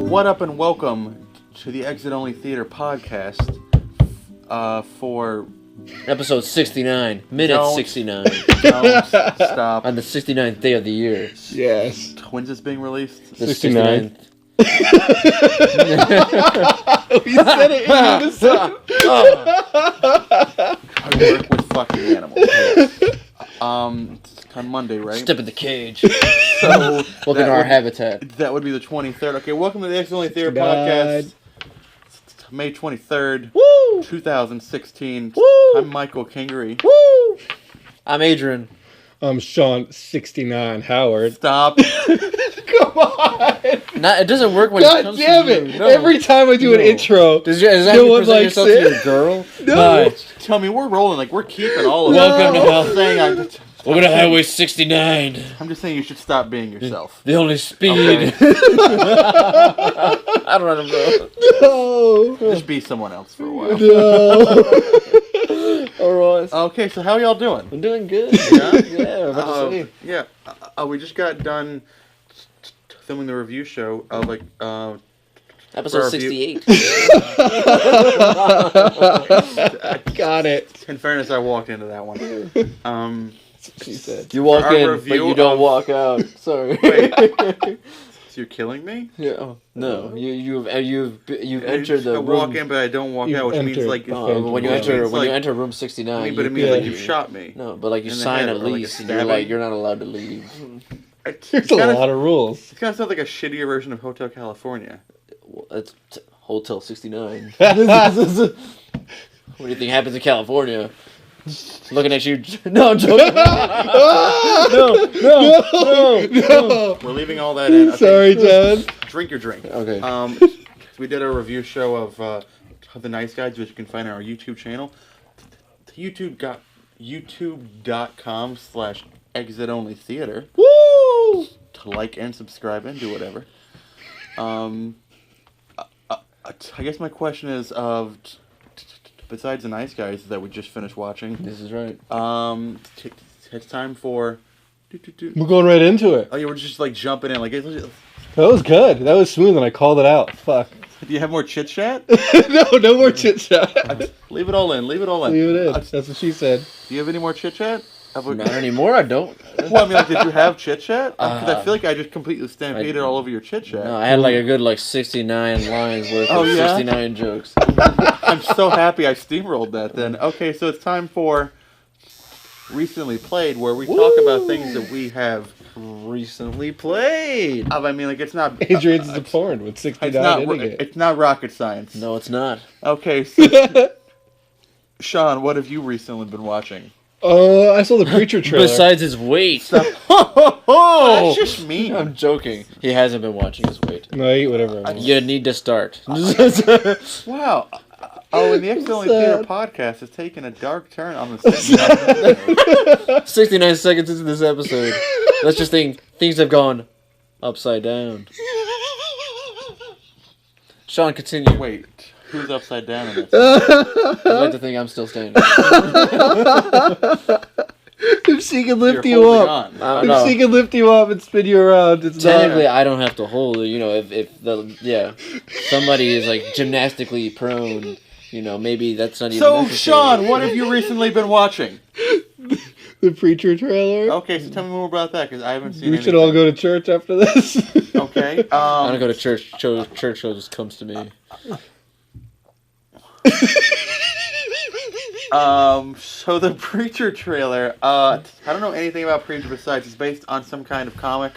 What up and welcome to the Exit Only Theater podcast for episode 69, minute 69. Don't stop. On the 69th day of the year. Yes. When's this being released? The 69th. 69th. We said it in unison. I work with fucking animals. It's on Monday, right? Step in the cage. So Welcome to our habitat. That would be the 23rd. Okay, welcome to the Exit Only Theater podcast. It's May 23rd, Woo! 2016. Woo! I'm Michael Kingery. Woo! I'm Adrian. I'm Shawn 69 Howard. Stop. Come on. It doesn't work when it God comes damn to it. you. No. Every time I do an intro, Is that no you one present likes yourself to it. your girl? No. Hi. Tell me, we're rolling. Like, we're keeping all of it. Welcome to hell. Welcome to Highway 69. I'm just saying you should stop being yourself. The only speed. Okay. I don't know. No. Just be someone else for a while. No. Alright. Okay, so how y'all doing? I'm doing good. Yeah? Yeah, about to say. Yeah. We just got done filming the review show of Episode for our 68. Got it. in fairness, I walked into that one. She said. You walk our in, but review you don't of- walk out. Sorry. Wait. So you're killing me? Yeah. No. You've entered I the walk room. in, but I don't walk You've out, which means entered. like When you Yeah, enter it's like- enter room 69, I mean, but it you- means like Yeah. you shot me. no, but like you in the sign head, a or like a lease, and you're stabbing. like you're not allowed to leave. There's a lot of rules. It kind of sounds like a shittier version of Hotel California. Well, it's Hotel 69. What do you think happens in California? Looking at you. No, I'm joking. No. No. We're leaving all that in. Okay, Sorry, John. drink your drink. Okay. We did a review show of The Nice Guys, which you can find on our YouTube channel. YouTube.com/exit-only-theater. Woo! To like and subscribe and do whatever. I guess my question is besides The Nice Guys that we just finished watching, This is right. it's time for. We're going right into it. Oh, yeah, we're just like jumping in. Like, do That was good. That was smooth, and I called it out. Fuck. you have more chit chat? No more chit chat. Leave it all in. Leave it all in. Leave it in. That's what she said. Do you have any more chit chat? Not anymore. I don't. Well, I mean, like, did you have chit chat? Because I feel like I just completely stampeded all over your chit chat. No, I had like a good 69 lines worth Oh, of yeah? 69 jokes. I'm so happy I steamrolled that then. Okay, so it's time for Recently Played, where we talk about things that we have. Recently played. I mean, like, it's not. Adrian's a porn with 69 ending it. It's not rocket science. No, it's not. Okay, so Shawn, what have you recently been watching? I saw the Preacher trailer. Besides his weight. That's just mean. I'm joking. He hasn't been watching his weight. No, I eat whatever I want. You need to start. Wow. Oh, and the Exit Only Theater podcast is taking a dark turn on the second 69 seconds into this episode. Let's just think things have gone upside down. Shawn, continue. Wait, who's upside down in this? I'd like to think I'm still standing. If she can lift You're you holding up. on. If she can lift you up and spin you around, it's Technically, not. I don't have to hold it. You know, if somebody is like gymnastically prone, you know, maybe that's not even So, necessary. Shawn, what have you recently been watching? The Preacher trailer. Okay, so tell me more about that, because I haven't seen We anything. should all go to church after this. Okay. I don't go to church. Church show just comes to me. So the Preacher trailer, I don't know anything about Preacher besides it's based on some kind of comic.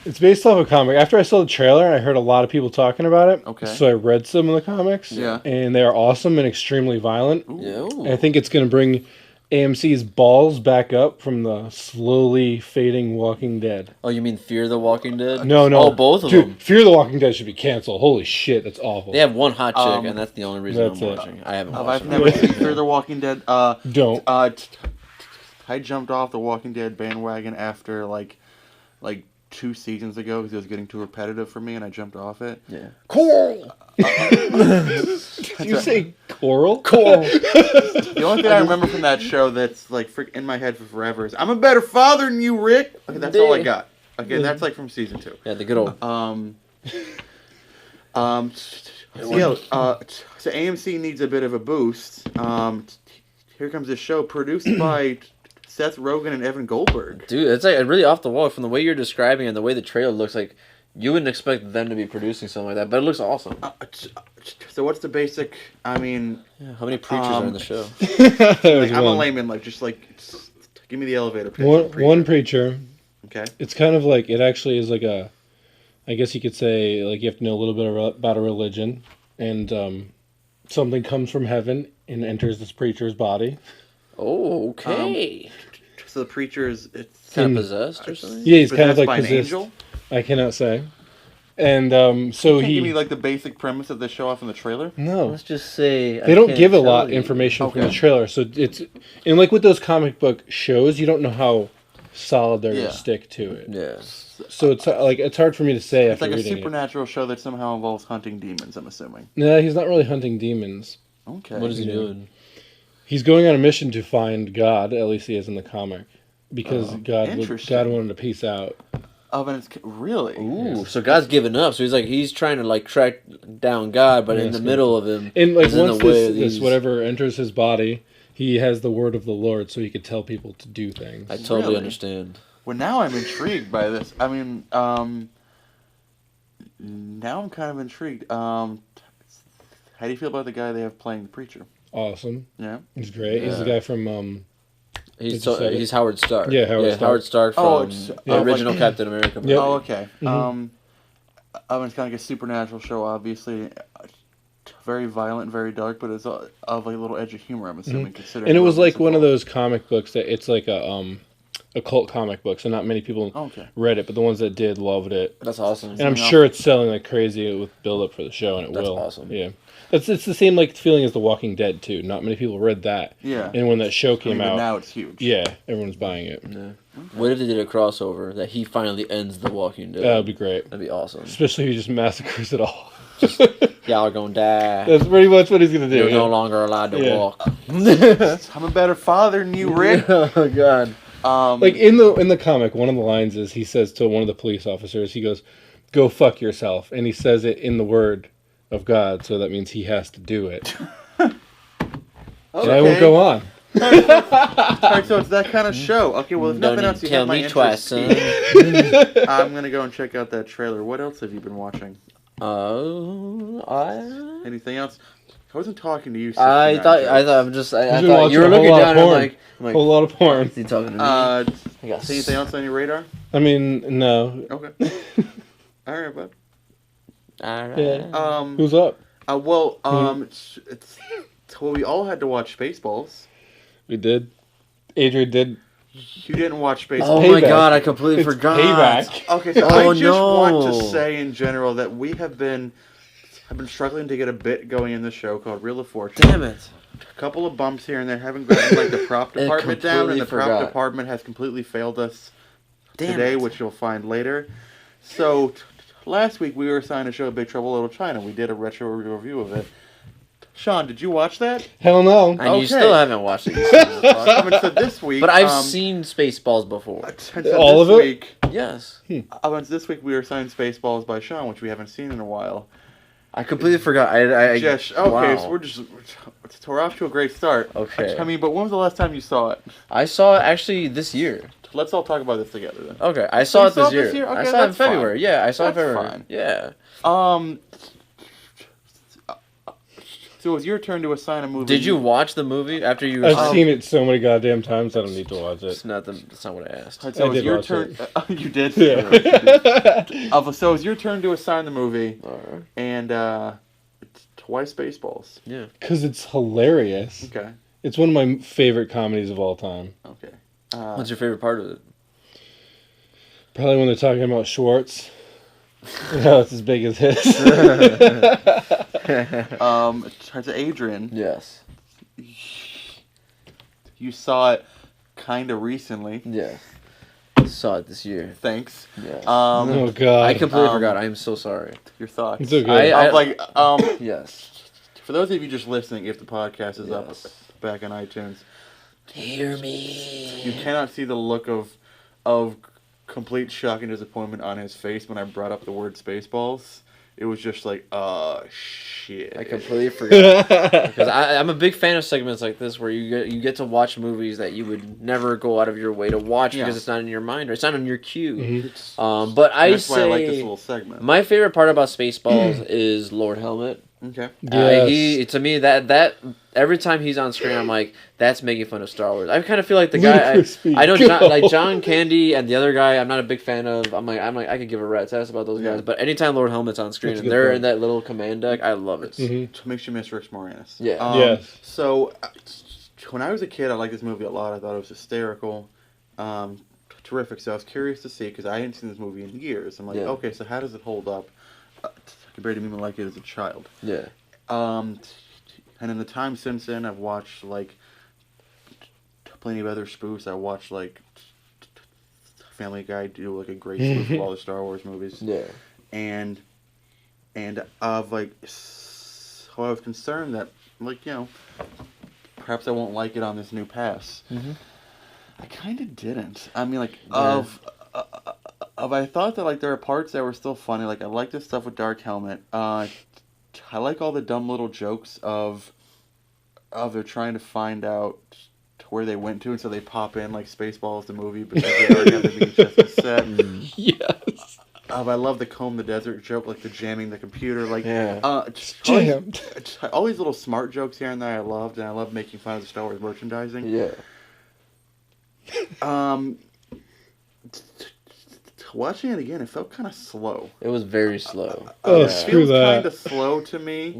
It's based off a comic. After I saw the trailer, I heard a lot of people talking about it. Okay. So I read some of the comics. Yeah. And they are awesome and extremely violent. Yeah. And I think it's going to bring AMC's balls back up from the slowly fading Walking Dead. Oh, you mean Fear the Walking Dead? No. Oh, both of Dude, them. Fear the Walking Dead should be canceled. Holy shit, that's awful. They have one hot chick, and that's the only reason I'm that's it. watching. I haven't watched I've it. never seen Fear the Walking Dead. Don't. I jumped off the Walking Dead bandwagon after like 2 seasons ago because it was getting too repetitive for me, and I jumped off it. Yeah. Coral! You say Coral? The only thing I remember from that show that's like in my head for forever is I'm a better father than you, Rick. Okay, that's all I got. Okay, that's like from season 2. Yeah, the good old. So AMC needs a bit of a boost. Here comes a show produced by Seth Rogen and Evan Goldberg. Dude, it's like really off the wall from the way you're describing it and the way the trailer looks like. You wouldn't expect them to be producing something like that, but it looks awesome. So what's the basic? I mean, Yeah, how many preachers are in the show? I'm a layman. Just give me the elevator pitch. One preacher. Okay. It's kind of like, it actually is like a, I guess you could say, like you have to know a little bit about a religion, and something comes from heaven and enters this preacher's body. Oh, okay. So the preacher is Kind of possessed or something? Yeah, he's kind of like by an possessed. angel. I cannot say. And so Can you he. give me like the basic premise of the show off in the trailer? No. Let's just say They don't give a lot of information from the trailer, so it's, and like with those comic book shows, you don't know how solid they're gonna stick to it. Yeah. So it's like it's hard for me to say It's after like a reading supernatural show that somehow involves hunting demons. I'm assuming. it. No, he's not really hunting demons. Okay. What is he doing? He's going on a mission to find God. At least he is in the comic, because God interesting. wanted to peace out. Oh, and it's really. Ooh, so God's giving up. So he's trying to like track down God, but in the middle of him, And like is in once the way of this these- whatever enters his body, he has the word of the Lord, so he could tell people to do things. I totally Really? understand. Well, now I'm intrigued by this. I mean, now I'm kind of intrigued. How do you feel about the guy they have playing the preacher? Awesome. Yeah. He's great. He's the Yeah. guy from He's Howard Stark. Yeah, Howard Stark. Stark from it's- the original Captain America. Yep. Oh, okay. Mhm. It's kind of like a supernatural show, obviously. Very violent, very dark, but it's of like a little edge of humor, I'm assuming, considering. And it was what like one of involved. those comic books that it's like a cult comic book, so not many people Okay. read it, but the ones that did loved it. That's awesome. And I'm Yeah. sure it's selling like crazy with build up for the show, and it That's will. awesome. Yeah, it's the same like feeling as The Walking Dead too. Not many people read that. Yeah. And when that show came But out, now it's huge. yeah, everyone's buying it. Yeah. What if they did a crossover that he finally ends The Walking Dead? That would be great, That'd be awesome. especially if he just massacres it all. Y'all are gonna die. That's pretty much what he's gonna do. You're yeah. no longer allowed to Yeah. walk. I'm a better father than you, Rick. Oh God. Like in the comic, one of the lines is he says to one of the police officers, he goes, "Go fuck yourself," and he says it in the word of God, so that means he has to do it. And I won't go on. Alright, so it's that kind of show. Okay, well, if Don't nothing even else, you tell have my me twice, interest son. peaked. I'm gonna go and check out that trailer. What else have you been watching? Anything else? I wasn't talking to you. I 69 thought jokes. I been thought watching you were a whole looking lot down. of And I'm porn. like, Whole lot of porn. is he talking to me? I got Anything else on your radar? I mean, no. Okay. All right, bud. Alright. Yeah. Who's up? Well, we all had to watch Spaceballs. We did. Adrian did. You didn't watch Spaceballs. Oh Payback. my God! I completely It's forgot. Payback. Okay, so Oh, I just want to no. say in general that we have been struggling to get a bit going in the show called Reel of Fortune. Damn it! A couple of bumps here and there. Haven't gotten like the prop And department down, and the completely prop forgot. department has completely failed us Damn today, it. which you'll find later. So last week we were assigned a show, Big Trouble in Little China. We did a retro review of it. Shawn, did you watch that? Hell no. And Okay. you still haven't watched it. You still haven't watched it. I mean, so this week, But I've seen Spaceballs before. and so All this of it? Week, Yes. this week we were assigned Spaceballs by Shawn, which we haven't seen in a while. I completely forgot. I Josh, okay, wow. so we're off to a great start. Okay. I mean, but when was the last time you saw it? I saw it actually this year. Let's all talk about this together then. Okay, I saw you it saw this it year. this year? I Okay, saw it in that's fine. February. Yeah, I saw it in That's February. fine. Yeah. So it was your turn to assign a movie. Did you watch the movie after you? I've seen it so many goddamn times, I don't need to watch That's it. that's not what I asked. So it I was did your watch turn. You did. Yeah. So it was your turn to assign the movie, Alright. and twice Spaceballs. Yeah. Because it's hilarious. Okay. It's one of my favorite comedies of all time. Okay. What's your favorite part of it? Probably when they're talking about Schwartz. No, it's as big as his. Turns to Adrian. Yes. You saw it kind of recently. Yeah. Saw it this year. Thanks. Yeah. Oh god. I completely forgot. I am so sorry. Your thoughts? It's okay. I- Like Yes. For those of you just listening, if the podcast is up Yes. back on iTunes, Hear me. you cannot see the look of complete shock and disappointment on his face when I brought up the word Spaceballs. It was just like, shit. I completely forgot. Because I'm a big fan of segments like this where you get to watch movies that you would never go out of your way to watch because it's not in your mind or it's not on your queue. Mm-hmm. But That's why I like this little segment. my favorite part about Spaceballs is Lord Helmet. Okay. Yes. To me that every time he's on screen, I'm like, that's making fun of Star Wars. I kind of feel like the guy I know John Candy and the other guy I'm not a big fan of. I'm like I could give a rat's ass about those guys, but anytime Lord Helmet's on screen and they're in that little command deck, I love it. It makes you miss Rick Moranis. Yeah. Yes. So when I was a kid, I liked this movie a lot. I thought it was hysterical, terrific. So I was curious to see because I hadn't seen this movie in years. I'm like, okay, so how does it hold up compared to me when I liked it as a child? Yeah. And in the time since then, I've watched like plenty of other spoofs. I watched like Family Guy do like a great spoof of all the Star Wars movies. Yeah. And of like, so I was concerned that like perhaps I won't like it on this new pass. I kind of didn't. I mean, like I thought that like there are parts that were still funny. Like I like this stuff with Dark Helmet. I like all the dumb little jokes of they're trying to find out where they went to, and so they pop in like Spaceballs the movie because they already have the VHS set. Yes. I love the comb the desert joke, like the jamming the computer, like Jammed. all these little smart jokes here and there I loved, and I love making fun of the Star Wars merchandising. Yeah. Watching it again, it felt kind of slow. It was very slow. Oh, It screw feels that. kind of slow to me.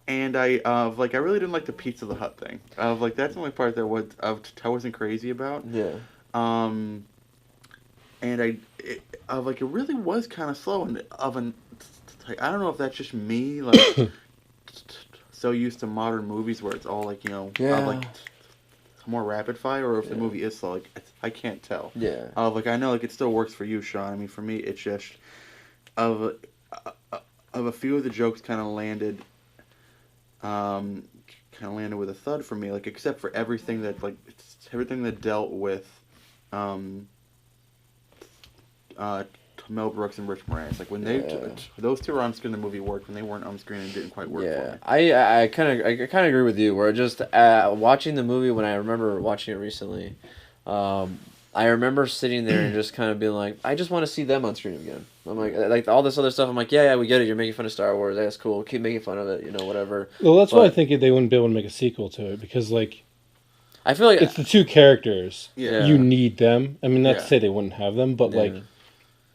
And I really didn't like the Pizza the Hut thing. Like that's the only part that I wasn't crazy about. Yeah. And it really was kind of slow. And I don't know if that's just me, like so used to modern movies where it's all like like more rapid fire, or if the movie is slow. Like I can't tell. Yeah. I know like it still works for you, Shawn. I mean, for me, it's just of a few of the jokes kind of landed with a thud for me. Like except for everything that dealt with Mel Brooks and Rich Moranis. Like when those two were on screen, the movie worked. When they weren't on screen, it didn't quite work for me. I kind of agree with you. Where just watching the movie when I remember watching it recently, I remember sitting there and just kind of being like, I just want to see them on screen again. I'm like all this other stuff. I'm like, yeah, we get it. You're making fun of Star Wars. That's cool. Keep making fun of it. Whatever. Well, that's why I think they wouldn't be able to make a sequel to it because like. I feel like it's the two characters. Yeah. You need them. I mean, not to say they wouldn't have them, but like.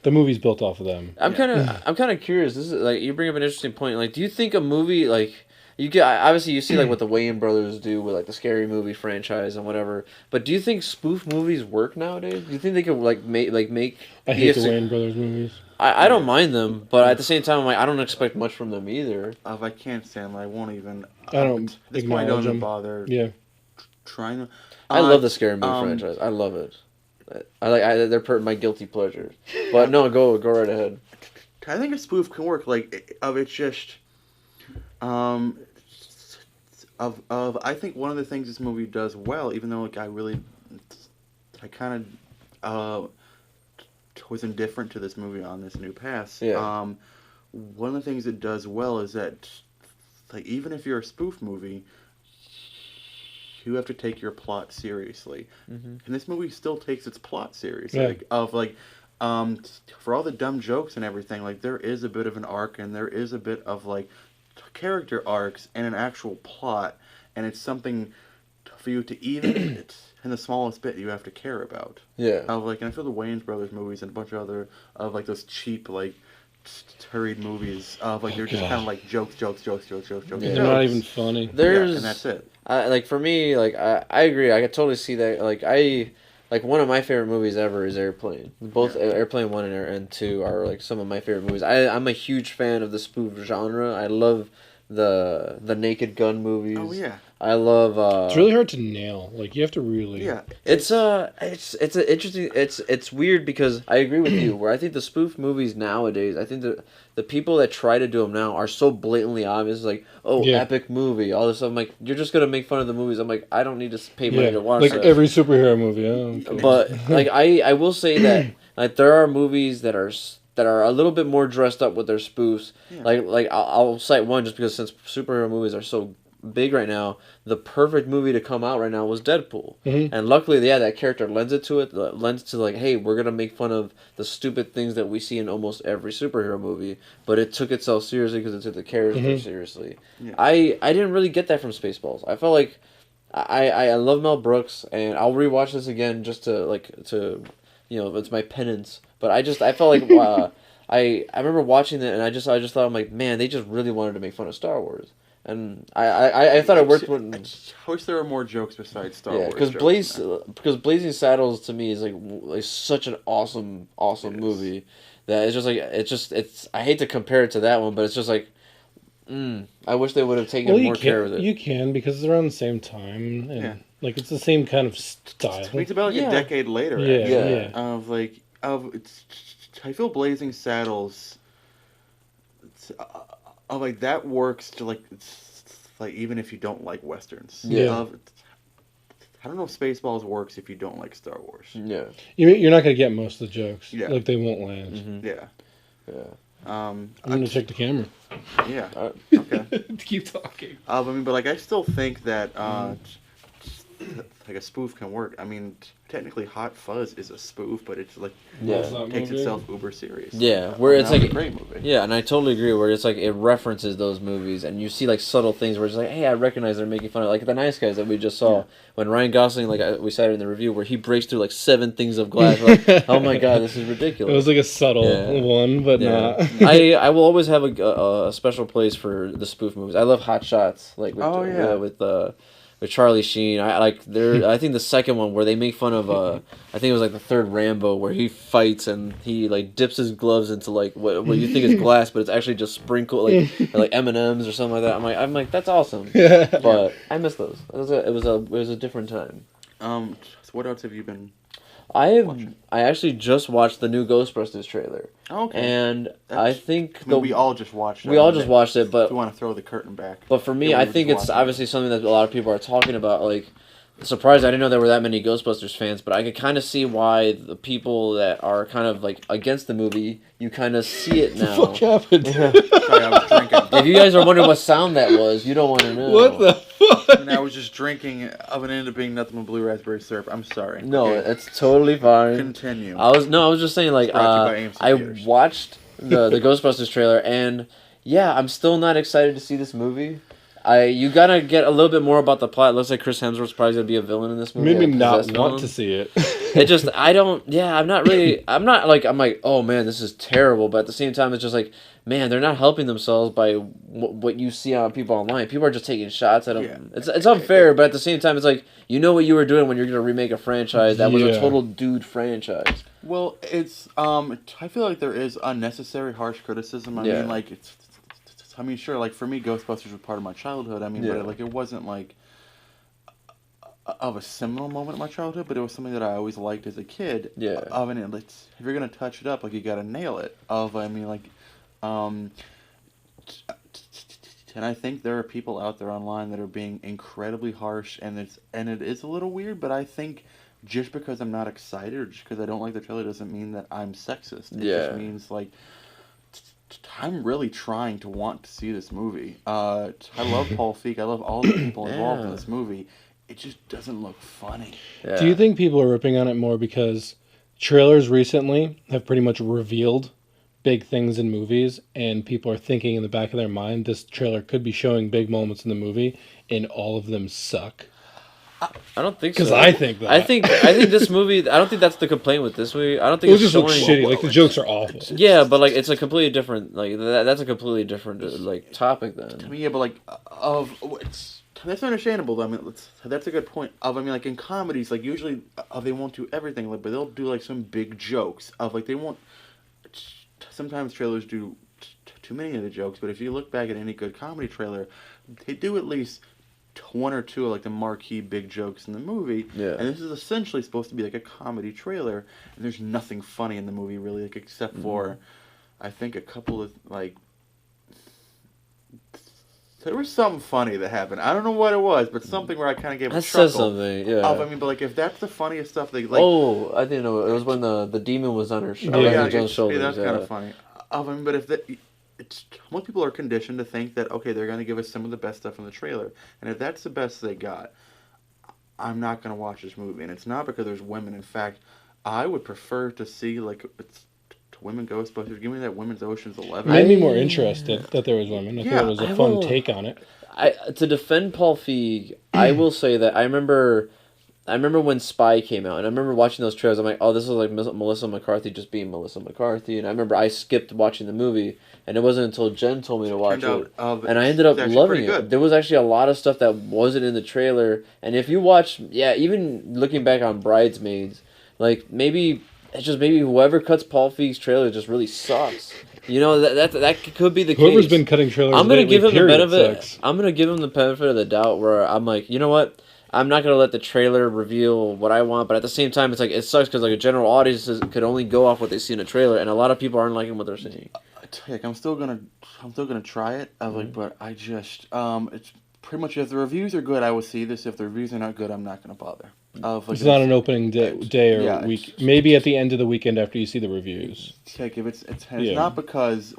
The movie's built off of them. I'm kind of curious. This is like you bring up an interesting point. Like, do you think a movie like you get obviously you see like what the Wayans brothers do with like the Scary Movie franchise and whatever. But do you think spoof movies work nowadays? Do you think they could make? I hate the Wayans brothers movies. I don't mind them, but at the same time, I'm like I don't expect much from them either. If I can't stand them, I won't even. I don't. At this point, I don't even them. bother. Yeah. Trying to. I love the Scary Movie franchise. I love it. They're my guilty pleasures. But no, go right ahead. I think a spoof can work. Like it's just, I think one of the things this movie does well, even though like I kind of was indifferent to this movie on this new pass. Yeah. One of the things it does well is that, like, even if you're a spoof movie, you have to take your plot seriously, and this movie still takes its plot seriously. Yeah. For all the dumb jokes and everything, like there is a bit of an arc, and there is a bit of like character arcs and an actual plot, and it's something for you to even in the smallest bit you have to care about. Yeah. And I feel the Wayans brothers movies and a bunch of other those cheap like hurried movies they're just kind of like jokes. They're not even funny. There's and that's it. For me, I agree. I could totally see that. One of my favorite movies ever is Airplane. Both Airplane 1 and 2 are like some of my favorite movies. I'm a huge fan of the spoof genre. I love the Naked Gun movies. Oh yeah. I love. It's really hard to nail. Like you have to really. Yeah. It's an interesting. It's weird because I agree with you. Where I think the spoof movies nowadays, I think the people that try to do them now are so blatantly obvious. Like, oh, Yeah. epic movie, all this stuff. I'm like, you're just gonna make fun of the movies. I'm like, I don't need to pay money to watch like that. every superhero movie. Oh, okay. But like I will say that like there are movies that are a little bit more dressed up with their spoofs. Yeah. Like I'll cite one just because since superhero movies are so big right now, the perfect movie to come out right now was Deadpool. Mhm. And luckily, yeah, that character lends to like, hey, we're gonna make fun of the stupid things that we see in almost every superhero movie, but it took itself seriously because it took the character seriously. Yeah. I didn't really get that from Spaceballs. I felt like I love Mel Brooks, and I'll rewatch this again just to it's my penance. But I felt like I remember watching it, and I just thought, I'm like, man, they just really wanted to make fun of Star Wars. And I thought it worked when. I wish there were more jokes besides Star Wars. Because Blazing Saddles to me is like such an awesome movie that it's just like it's I hate to compare it to that one, but it's just like I wish they would have taken more care with it. You can because they're around the same time and like it's the same kind of style. It's about like a decade later. Yeah. I feel Blazing Saddles. Like that works to like even if you don't like westerns. Yeah. I don't know if Spaceballs works if you don't like Star Wars. Yeah. You're not gonna get most of the jokes. Yeah. Like they won't land. Mm-hmm. Yeah. Yeah. I'm gonna check the camera. Yeah. Okay. Keep talking. But like I still think that like a spoof can work. I mean, technically, Hot Fuzz is a spoof, but it's like takes itself uber serious. Yeah, where it's like a great movie. Yeah, and I totally agree. Where it's like it references those movies, and you see like subtle things where it's like, hey, I recognize they're making fun of like The Nice Guys that we just saw when Ryan Gosling, like we cited in the review, where he breaks through like 7 things of glass. We're like, oh my god, this is ridiculous. It was like a subtle one, but not. I will always have a special place for the spoof movies. I love Hot Shots, like with Charlie Sheen. I think the second one where they make fun of I think it was like the third Rambo where he fights and he like dips his gloves into like what you think is glass, but it's actually just sprinkled like M&Ms or something like that. I'm like that's awesome. But I miss those. It was a different time. So what else have you been? I actually just watched the new Ghostbusters trailer. Okay. And I think we all just watched it. We all just watched it, but if you want to throw the curtain back. But for me, I think it's obviously something that a lot of people are talking about. Like, surprised I didn't know there were that many Ghostbusters fans, but I could kind of see why the people that are kind of like against the movie, you kind of see it now. What happened? Sorry, I was drinking. If you guys are wondering what sound that was, you don't want to know. What the fuck? And I was just drinking of it ended up being nothing but blue raspberry syrup. I'm sorry. No, okay? it's totally fine. Continue. I was just saying like I watched the Ghostbusters trailer and yeah, I'm still not excited to see this movie. You gotta get a little bit more about the plot. It looks like Chris Hemsworth's probably gonna be a villain in this movie. Maybe not want to see it. It just I'm like, oh man, this is terrible. But at the same time, it's just like, man, they're not helping themselves by what you see on people online. People are just taking shots at them. Yeah. It's unfair, but at the same time, it's like, you know what you were doing when you're gonna remake a franchise that was a total dude franchise. Well, it's I feel like there is unnecessary harsh criticism. I mean, like sure, like for me, Ghostbusters was part of my childhood. I mean, but like it wasn't like of a seminal moment in my childhood, but it was something that I always liked as a kid. Yeah. And if you're gonna touch it up, like you gotta nail it. And I think there are people out there online that are being incredibly harsh, and it is a little weird. But I think just because I'm not excited or just because I don't like the trailer doesn't mean that I'm sexist. It just means like. I'm really trying to want to see this movie. I love Paul Feig. I love all the people involved in this movie. It just doesn't look funny. Yeah. Do you think people are ripping on it more because trailers recently have pretty much revealed big things in movies, and people are thinking in the back of their mind this trailer could be showing big moments in the movie, and all of them suck? I don't think so. Because I think that. I think this movie. I don't think that's the complaint with this movie. I don't think it just looks shitty. Like the jokes are awful. Yeah, but like it's a completely different. Like that's a completely different like topic then. To me, yeah, but like that's understandable. I mean, that's a good point. Like in comedies, like usually they won't do everything, like, but they'll do like some big jokes of like they won't. Sometimes trailers do too many of the jokes, but if you look back at any good comedy trailer, they do at least one or two of like the marquee big jokes in the movie. Yeah. And this is essentially supposed to be like a comedy trailer, and there's nothing funny in the movie really, like except for, I think a couple of like. There was something funny that happened. I don't know what it was, but something where I kind of gave a That chuckle. says something, yeah. I mean, but like if that's the funniest stuff, they like. Oh, I didn't know. It was when the demon was on her shoulder. Yeah. On John's shoulders. That's kind of funny. I mean, but if most people are conditioned to think that okay, they're going to give us some of the best stuff in the trailer, and if that's the best they got, I'm not going to watch this movie. And it's not because there's women. In fact, I would prefer to see like it's women Ghostbusters. Give me that women's Ocean's 11. Made me more interested that there was women. I thought it was a fun take on it. To defend Paul Feig, I will say that I remember when Spy came out, and I remember watching those trailers. I'm like, oh, this is like Melissa McCarthy just being Melissa McCarthy. And I remember I skipped watching the movie, and it wasn't until Jen told me to watch it, and I ended up loving it. There was actually a lot of stuff that wasn't in the trailer, and if you watch, even looking back on Bridesmaids, like maybe whoever cuts Paul Feig's trailer just really sucks. You know that could be the case. Whoever's been cutting trailers, I'm gonna give him the benefit. Sucks. I'm gonna give him the benefit of the doubt. Where I'm like, you know what? I'm not gonna let the trailer reveal what I want, but at the same time, it's like it sucks because like a general audience could only go off what they see in a trailer, and a lot of people aren't liking what they're seeing. I'm still gonna try it. But I just it's pretty much if the reviews are good, I will see this. If the reviews are not good, I'm not gonna bother. It's not an opening day or week. Maybe at the end of the weekend after you see the reviews. If it's not because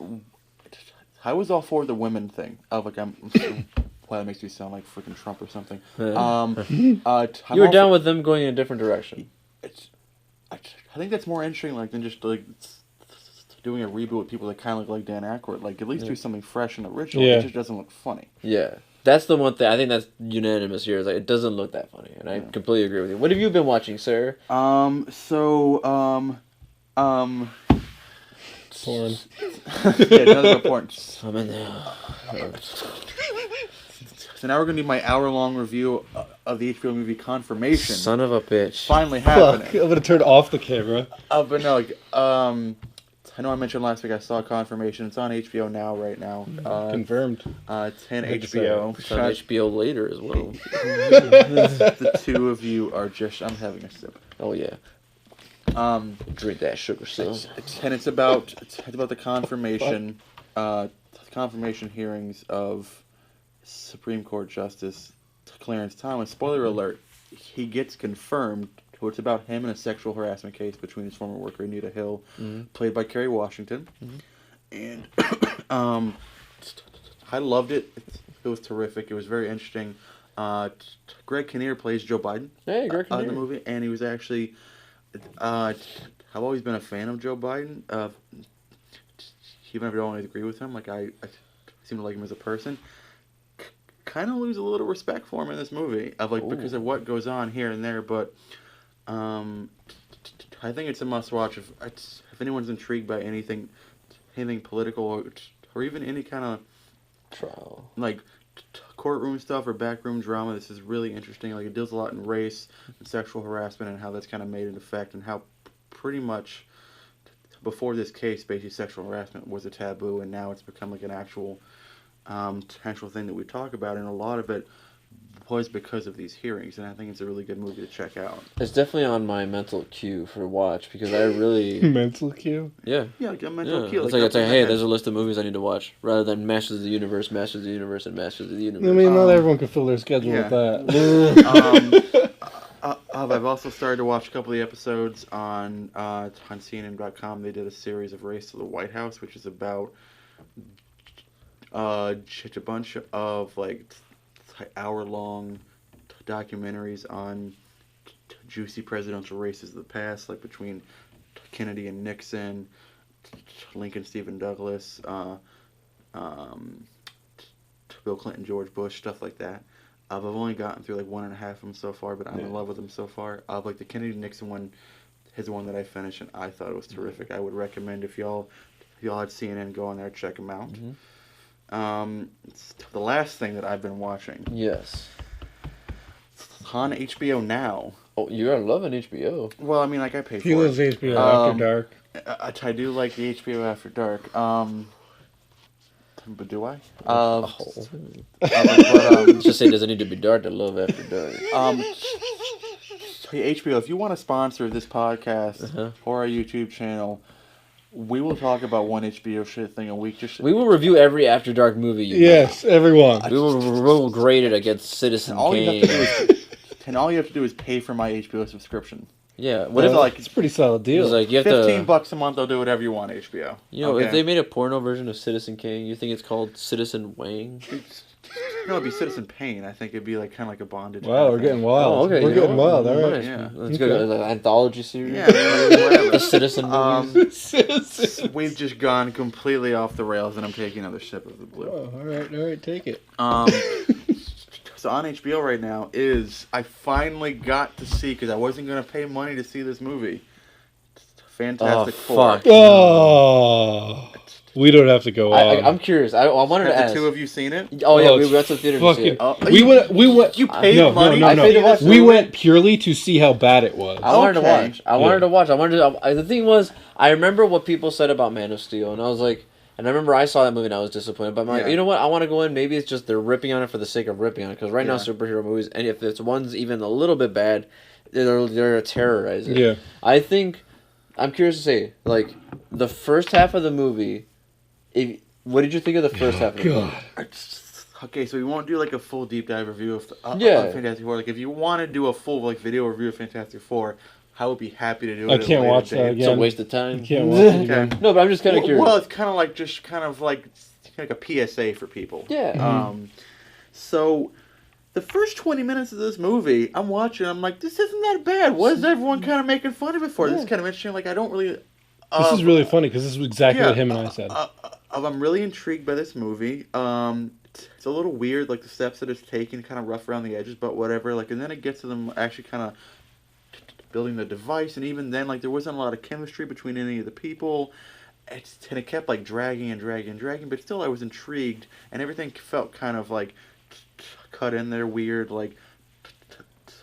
I was all for the women thing. Well, that makes me sound like freaking Trump or something. You were down with them going in a different direction. I think that's more interesting, like than just like doing a reboot with people that kind of look like Dan Aykroyd. Like at least do something fresh and original. It just doesn't look funny. Yeah. That's the one thing I think that's unanimous here. Is like it doesn't look that funny, and I completely agree with you. What have you been watching, sir? Porn. Another porn. I'm in there. So now we're gonna do my hour-long review of the HBO movie Confirmation. Son of a bitch. Finally happening. I'm gonna turn off the camera. But no, I know I mentioned last week I saw Confirmation. It's on HBO now, right now. Confirmed. It's on HBO. It's on HBO later as well. The two of you are just... I'm having a sip. Oh, yeah. Drink that sugar, son. It's about the confirmation hearings of Supreme Court Justice Clarence Thomas. Spoiler alert, he gets confirmed. It's about him in a sexual harassment case between his former worker Anita Hill, played by Kerry Washington, and I loved it. It was terrific. It was very interesting. Greg Kinnear plays Joe Biden. Hey, Greg Kinnear. In the movie, and he was actually. I've always been a fan of Joe Biden. Even if I don't always agree with him, like I seem to like him as a person. Kind of lose a little respect for him in this movie, because of what goes on here and there, but. I think it's a must-watch if anyone's intrigued by anything political or even any kind of trial, like courtroom stuff or backroom drama. This is really interesting. Like it deals a lot in race and sexual harassment and how that's kind of made an effect and how pretty much before this case, basically sexual harassment was a taboo, and now it's become like an actual thing that we talk about, and a lot of it was because of these hearings, and I think it's a really good movie to check out. It's definitely on my mental queue for watch because I really mental queue. Yeah, like a mental queue. It's like hey, there's a list of movies I need to watch, rather than Masters of the Universe, and Masters of the Universe. I mean, not everyone can fill their schedule with that. I've also started to watch a couple of the episodes on CNN.com. They did a series of Race to the White House, which is about just a bunch of like hour-long documentaries on juicy presidential races of the past, like between Kennedy and Nixon, Lincoln, Stephen Douglas, Bill Clinton, George Bush, stuff like that. I've only gotten through like 1.5 of them so far, but I'm in love with them so far. Like the Kennedy Nixon one is the one that I finished, and I thought it was terrific. I would recommend if y'all had CNN, go on there, check them out. The last thing that I've been watching. Yes. On HBO Now. Oh, you're loving HBO. Well, I mean, like I pay for it. He loves HBO After Dark. I do like the HBO After Dark. But do I? Just say, does it need to be dark to love after dark? Hey, HBO, if you want to sponsor this podcast or our YouTube channel, we will talk about one HBO shit thing a week. We will review every After Dark movie. Yes, everyone. We will grade it against Citizen Kane. And all you have to do is pay for my HBO subscription. Yeah, It's a pretty solid deal. It's like you have $15 a month. They'll do whatever you want. HBO. You know, if they made a porno version of Citizen Kane, you think it's called Citizen Wang? No, it'd be Citizen Pain. I think it'd be like kind of like a bondage. Wow, we're getting wild. Oh, okay, we're getting wild. All right. Nice. Yeah. Let's go to the anthology series. Yeah, whatever. The Citizen movies. We've just gone completely off the rails, and I'm taking another sip of the blue. Oh, all right, take it. So on HBO right now I finally got to see, because I wasn't going to pay money to see this movie, Fantastic Four. Fuck. Oh, we don't have to go on. I'm curious. I wanted to ask. Have the two of you seen it? Oh yeah, we went to the theater to see it. We went. You paid money? No. I paid to watch We went purely to see how bad it was. I wanted to watch. The thing was, I remember what people said about Man of Steel, and I was like, and I remember I saw that movie and I was disappointed. But I'm like, you know what? I want to go in. Maybe it's just they're ripping on it for the sake of ripping on it. Because right now, superhero movies, and if it's one's even a little bit bad, they're terrorizing. Yeah. I think, I'm curious to say, like, the first half of the movie, what did you think of the first half of the movie? Okay, so we won't do like a full deep dive review of Fantastic Four. Like, if you want to do a full like video review of Fantastic Four, I would be happy to do it. I can't watch that again. It's a waste of time. You can't watch it again. No, but I'm just kind of curious. Well, it's kind of like a PSA for people. Yeah. So the first 20 minutes of this movie, I'm watching. I'm like, this isn't that bad. What is everyone kind of making fun of it for? This is kind of interesting. Like, I don't really. This is really funny because this is exactly what him and I said. I'm really intrigued by this movie. It's a little weird, like the steps that it's taken, kind of rough around the edges, but whatever. Like, and then it gets to them actually kind of building the device, and even then, like, there wasn't a lot of chemistry between any of the people. And it kept like dragging, but still I was intrigued, and everything felt kind of like cut in there weird. Like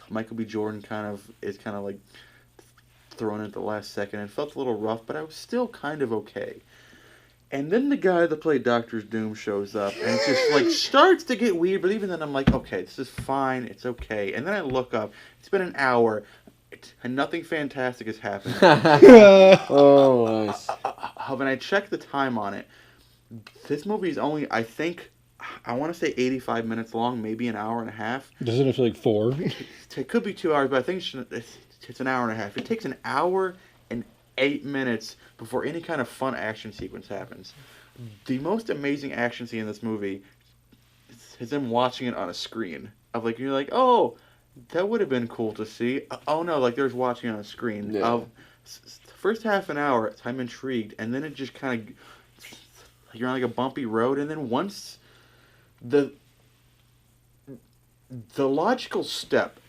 Michael B. Jordan is kind of like thrown in at the last second. It felt a little rough, but I was still kind of okay. And then the guy that played Doctor Doom shows up, and it just like starts to get weird. But even then, I'm like, okay, this is fine, it's okay. And then I look up; it's been an hour, and nothing fantastic has happened. Oh, nice. When I checked the time on it, this movie is only, I think, I want to say 85 minutes long, maybe an hour and a half. Doesn't it feel like 4? It could be 2 hours, but I think it's an hour and a half. It takes an hour and 8 minutes before any kind of fun action sequence happens. The most amazing action scene in this movie is them watching it on a screen. You're like, oh, that would have been cool to see. Oh no, like there's watching on a screen. Yeah. First half an hour, I'm intrigued, and then it just kind of, you're on like a bumpy road, and then once the logical step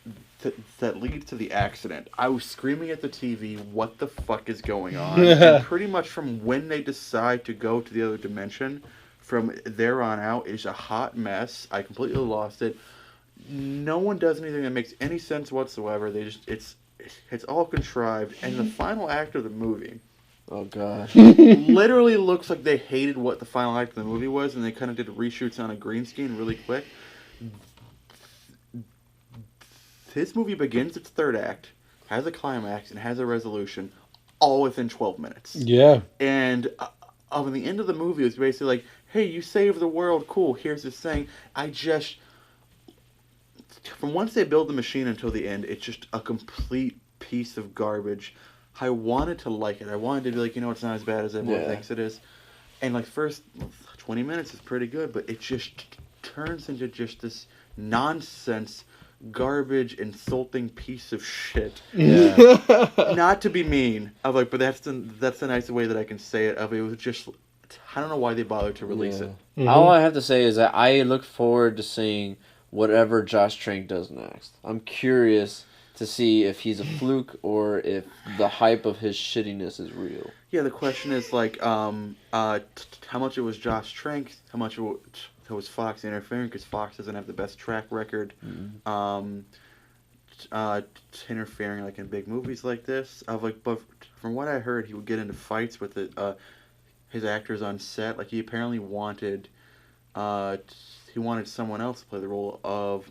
that leads to the accident, I was screaming at the TV, what the fuck is going on? And pretty much from when they decide to go to the other dimension, from there on out, is a hot mess. I completely lost it. No one does anything that makes any sense whatsoever. It's all contrived, and the final act of the movie, oh god, literally looks like they hated what the final act of the movie was, and they kind of did reshoots on a green screen really quick. This movie begins its third act, has a climax, and has a resolution, all within 12 minutes. Yeah. And in the end of the movie, it's basically like, hey, you saved the world, cool, here's this thing. From once they build the machine until the end, it's just a complete piece of garbage. I wanted to like it. I wanted to be like, it's not as bad as everyone thinks it is. And like first 20 minutes is pretty good, but it just turns into just this nonsense, garbage, insulting piece of shit. yeah. Not to be mean, but that's the nice way that I can say it. It was just, I don't know why they bothered to release it. Mm-hmm. All I have to say is that I look forward to seeing whatever Josh Trank does next. I'm curious to see if he's a fluke or if the hype of his shittiness is real. Yeah, the question is how much it was Josh Trank, how much it was Fox interfering, because Fox doesn't have the best track record. Mm-hmm. Interfering like in big movies like this. But from what I heard, he would get into fights with his actors on set. Like he apparently wanted he wanted someone else to play the role of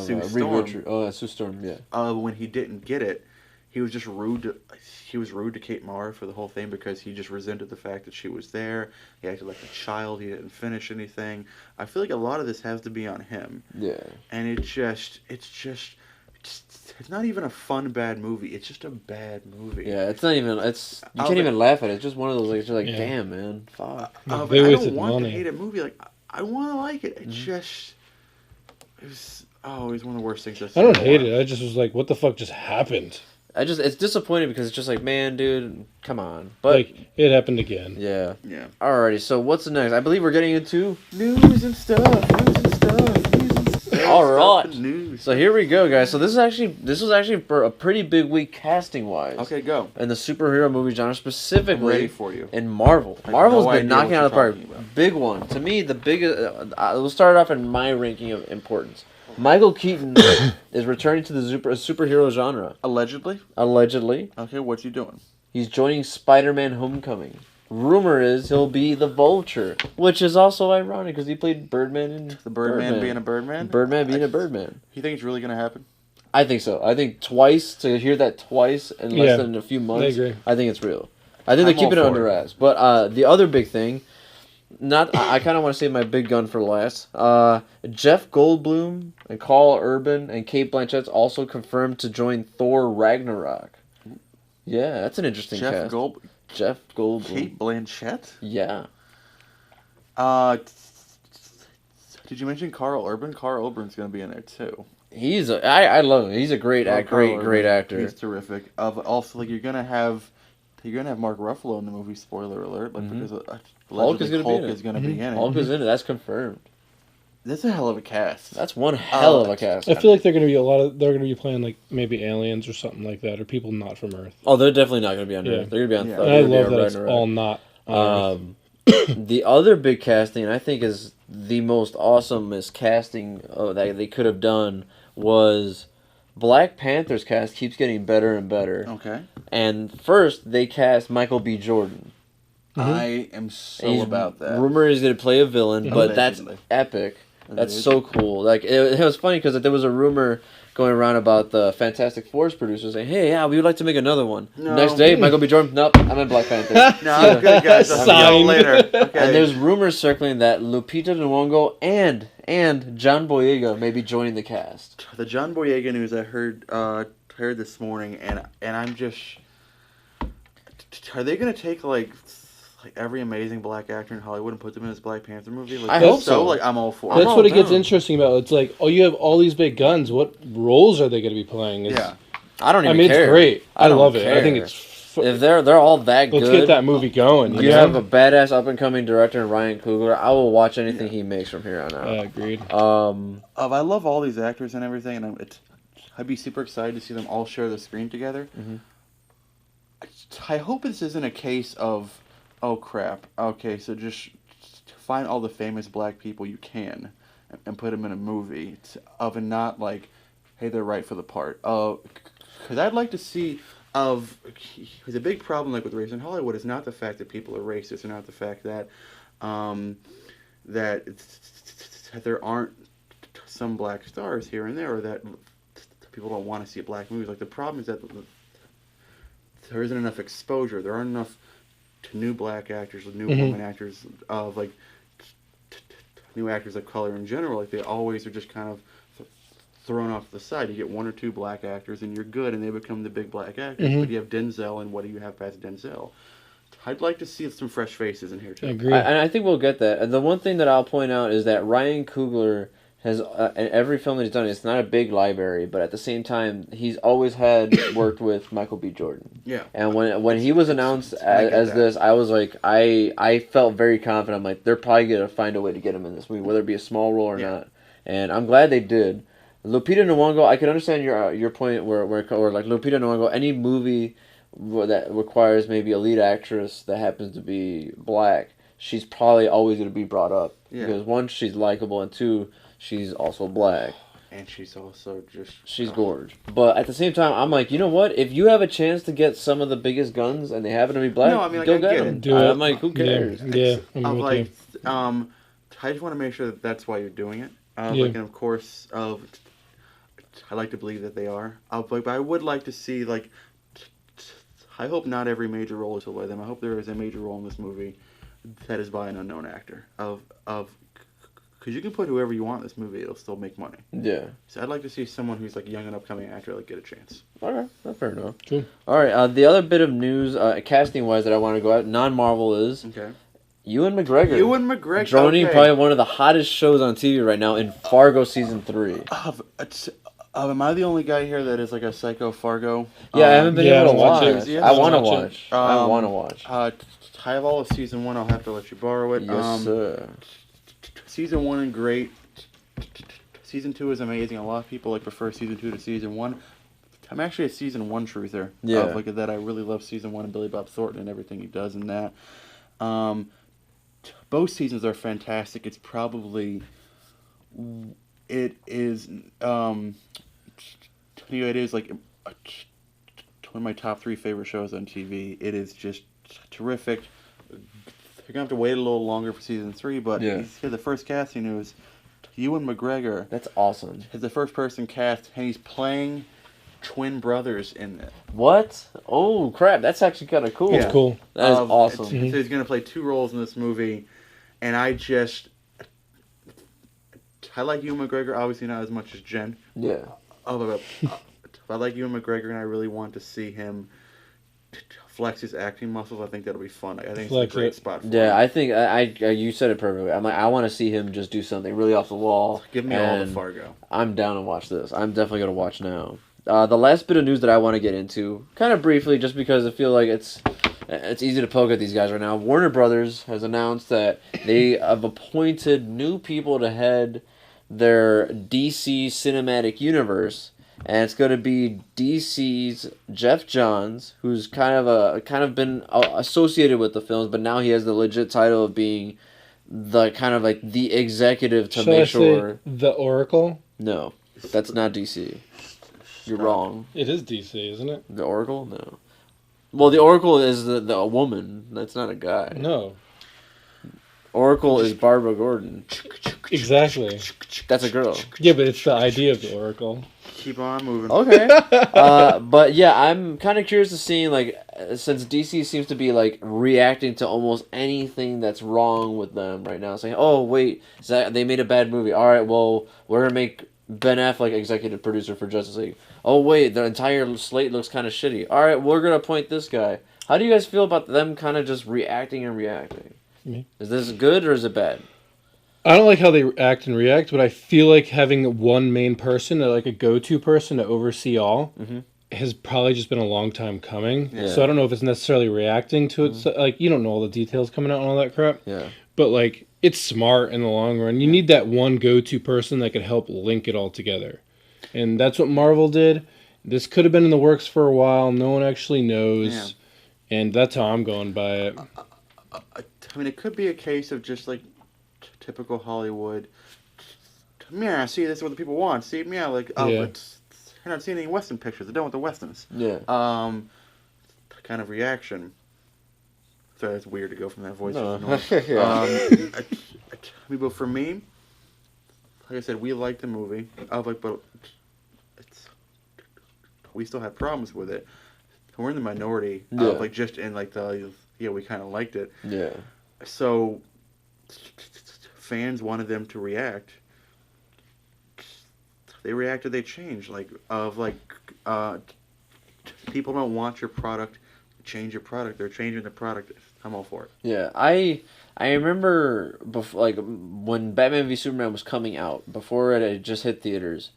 Sue Reed Storm. Richards. Oh, Sue Storm. Yeah. When he didn't get it, he was just rude. He was rude to Kate Mara for the whole thing because he just resented the fact that she was there. He acted like a child. He didn't finish anything. I feel like a lot of this has to be on him. Yeah. And it's not even a fun bad movie. It's just a bad movie. Yeah, it's not even. You can't even laugh at it. It's just one of those. Like, it's just like, Yeah. damn, man, fuck. They I wasted don't want money. to hate a movie. Like I want to like it. It's just. It's one of the worst things I've seen. I don't hate it. I just was like, what the fuck just happened? It's disappointing because it's just like, man, dude, come on. But Like, it happened again. yeah. Yeah. Alrighty, so what's the next? I believe we're getting into. News and stuff. All right. Stuff and news. So here we go, guys. So this was actually for a pretty big week casting wise. Okay, go. In the superhero movie genre, I'm specifically ready for you. in Marvel. have Marvel's no been idea knocking what out of the you're park. talking about. Big one to me. The biggest. We'll start off in my ranking of importance. Michael Keaton is returning to the superhero genre. Allegedly. Allegedly, Okay, what's he doing? he's joining Spider-Man: Homecoming. Rumor is he'll be the Vulture, which is also ironic because he played Birdman in The Birdman being a Birdman. Birdman being a Birdman. You think it's really gonna happen? I think so. I think to hear that twice in less Yeah, than a few months, I agree. I think it's real. I think they're I'm all keeping it for under it. wraps. But the other big thing, I kind of want to save my big gun for last. Jeff Goldblum and Carl Urban and Kate Blanchett's also confirmed to join Thor Ragnarok. Yeah, that's an interesting cast. Jeff Goldblum. Kate Blanchett. Yeah. Did you mention Carl Urban? Carl Urban's gonna be in there too. I love him. He's a great Carl great Urban, actor. He's terrific. Also, like you're gonna have Mark Ruffalo in the movie. Spoiler alert! Like because Hulk is allegedly gonna be in it. Hulk is gonna be in it. Hulk is in it. That's confirmed. That's a hell of a cast. That's one hell of a cast. I feel like they're gonna be playing like maybe aliens or something like that, or people not from Earth. Oh, they're definitely not going to be on Yeah. Earth. They're going to be on. Yeah. Thor. And I They're gonna love be that on it's Ragnarok. all not on Earth. The other big casting, and I think is the most awesomest casting that they could have done, was Black Panther's cast keeps getting better and better. Okay. And first, they cast Michael B. Jordan. I am so He's about that. Rumored he's going to play a villain, but that's Allegedly. epic. That's Allegedly. so cool. Like it was funny because there was a rumor going around about the Fantastic Four's producers saying, "Hey, yeah, we would like to make another one." No. Next day, Michael B. Jordan, nope, I'm in Black Panther. No, I'm good, guys. I'll see y'all Signed. later. Okay. And there's rumors circling that Lupita Nyong'o and John Boyega may be joining the cast. The John Boyega news I heard this morning, and I'm just, are they gonna take like every amazing black actor in Hollywood and put them in this Black Panther movie? Like, I hope so. Like I'm all for it. That's all what it gets down. interesting about. It's like, oh, you have all these big guns. What roles are they going to be playing? Yeah. I don't I even mean, care. it's great. I don't love it. I think care. it's. If they're all that Let's good, get that movie going. you have a badass up and coming director in Ryan Coogler. I will watch anything Yeah. he makes from here on out. Agreed. I love all these actors and everything, and I'd be super excited to see them all share the screen together. Mhm. I hope this isn't a case of, oh crap, okay, so just find all the famous black people you can and put them in a movie, and not like, hey, they're right for the part. Because I'd like to see because a big problem like with race in Hollywood is not the fact that people are racist, or not the fact that that there aren't some black stars here and there, or that people don't want to see black movies. Like the problem is that there isn't enough exposure. There aren't enough new black actors, new women actors, like new actors of color in general. Like they always are just kind of thrown off to the side. You get one or two black actors and you're good, and they become the big black actors. But you have Denzel, and what do you have past Denzel? I'd like to see some fresh faces in here too. I agree. And I think we'll get that. And the one thing that I'll point out is that Ryan Coogler has, in every film that he's done, it's not a big library, but at the same time, he's always had worked with Michael B. Jordan. Yeah. And when he was announced I get as that. this, I was like, I felt very confident. I'm like, they're probably going to find a way to get him in this movie, whether it be a small role or Yeah. not. And I'm glad they did. Lupita Nyong'o, I can understand your point where like Lupita Nyong'o, any movie that requires maybe a lead actress that happens to be black, she's probably always going to be brought up. Yeah. Because one, she's likable, and two, she's also black. And she's also just... She's gorge. But at the same time, I'm like, you know what? If you have a chance to get some of the biggest guns and they happen to be black, No, I mean, like, go I get get them. it. Do it. I'm like, who cares? Yeah, I'm Of with like, you. I just want to make sure that that's why you're doing it. Yeah. Like, and of course, I like to believe that they are. But I would like to see, like, I hope not every major role is by them. I hope there is a major role in this movie that is by an unknown actor. Because you can put whoever you want in this movie, it'll still make money. Yeah. So I'd like to see someone who's like a young and upcoming actor like get a chance. Okay, that's fair enough. Cool. All right, the other bit of news, casting wise, that I want to go out, non-Marvel is Okay. Ewan McGregor. Ewan McGregor. Joining okay. probably one of the hottest shows on TV right now in Fargo season 3. Am I the only guy here that is like a psycho Fargo? Yeah, I haven't been yeah, able to I watch watch it. it. I want to Watch it. watch. I want to watch. I have all of season 1. I'll have to let you borrow it. Yes, sir. Season 1 is great. Season 2 is amazing. A lot of people like prefer season 2 to season 1. I'm actually a season 1 truther. Yeah. Like that. I really love season 1 and Billy Bob Thornton and everything he does in that. Both seasons are fantastic. It's probably it is like one of my top 3 favorite shows on TV. It is just terrific. You're gonna have to wait a little longer for season 3, but Yeah. the first casting news. Ewan McGregor That's awesome. is the first person cast, and he's playing twin brothers in it. What? Oh, crap. That's actually kind of cool. Yeah. It's cool. That is awesome. So he's going to play 2 roles in this movie, and I like Ewan McGregor, obviously not as much as Jen. Yeah. But I like Ewan McGregor, and I really want to see him flex his acting muscles. I think that'll be fun. I think it's a Flex great it. spot for Yeah, him. I think you said it perfectly. I'm like, I want to see him just do something really off the wall. Give me all the and Fargo. I'm down to watch this. I'm definitely going to watch now. The last bit of news that I want to get into, kind of briefly, just because I feel like it's easy to poke at these guys right now. Warner Brothers has announced that they have appointed new people to head their DC cinematic universe, and it's going to be DC's Jeff Johns, who's kind of been associated with the films, but now he has the legit title of being the kind of like the executive to Shall make I sure. say the Oracle? No, that's not DC. You're wrong. It is DC, isn't it? The Oracle? No. Well, the Oracle is the woman. That's not a guy. No. Oracle is Barbara Gordon. Exactly. That's a girl. Yeah, but it's the idea of the Oracle. Keep on moving. Okay. But yeah, I'm kind of curious to see, like, since DC seems to be like reacting to almost anything that's wrong with them right now, saying, "Oh wait, they made a bad movie. All right, well, we're gonna make Ben Affleck executive producer for Justice League. Oh wait, the entire slate looks kind of shitty. All right, we're gonna appoint this guy." How do you guys feel about them kind of just reacting and reacting? Me? Is this good or is it bad? I don't like how they act and react, but I feel like having one main person, like a go-to person to oversee all, has probably just been a long time coming. Yeah. So I don't know if it's necessarily reacting to it. So, like, you don't know all the details coming out and all that crap. Yeah. But, like, it's smart in the long run. You need that one go-to person that could help link it all together. And that's what Marvel did. This could have been in the works for a while. No one actually knows. Yeah. And that's how I'm going by it. I mean, it could be a case of just like typical Hollywood. Yeah, see, this is what the people want. See, yeah, like, oh, Yeah. but you're not seeing any Western pictures. They're done with the Westerns. Yeah. Kind of reaction. Sorry, it's weird to go from that voice. No. to noise. Yeah. But for me, like I said, we like the movie. But we still have problems with it. We're in the minority. Yeah. Just in like we kind of liked it. Yeah. So fans wanted them to react. They reacted. They changed. People don't want your product. Change your product. They're changing the product. I'm all for it. Yeah, I remember before, like when Batman v Superman was coming out, before it had just hit theaters,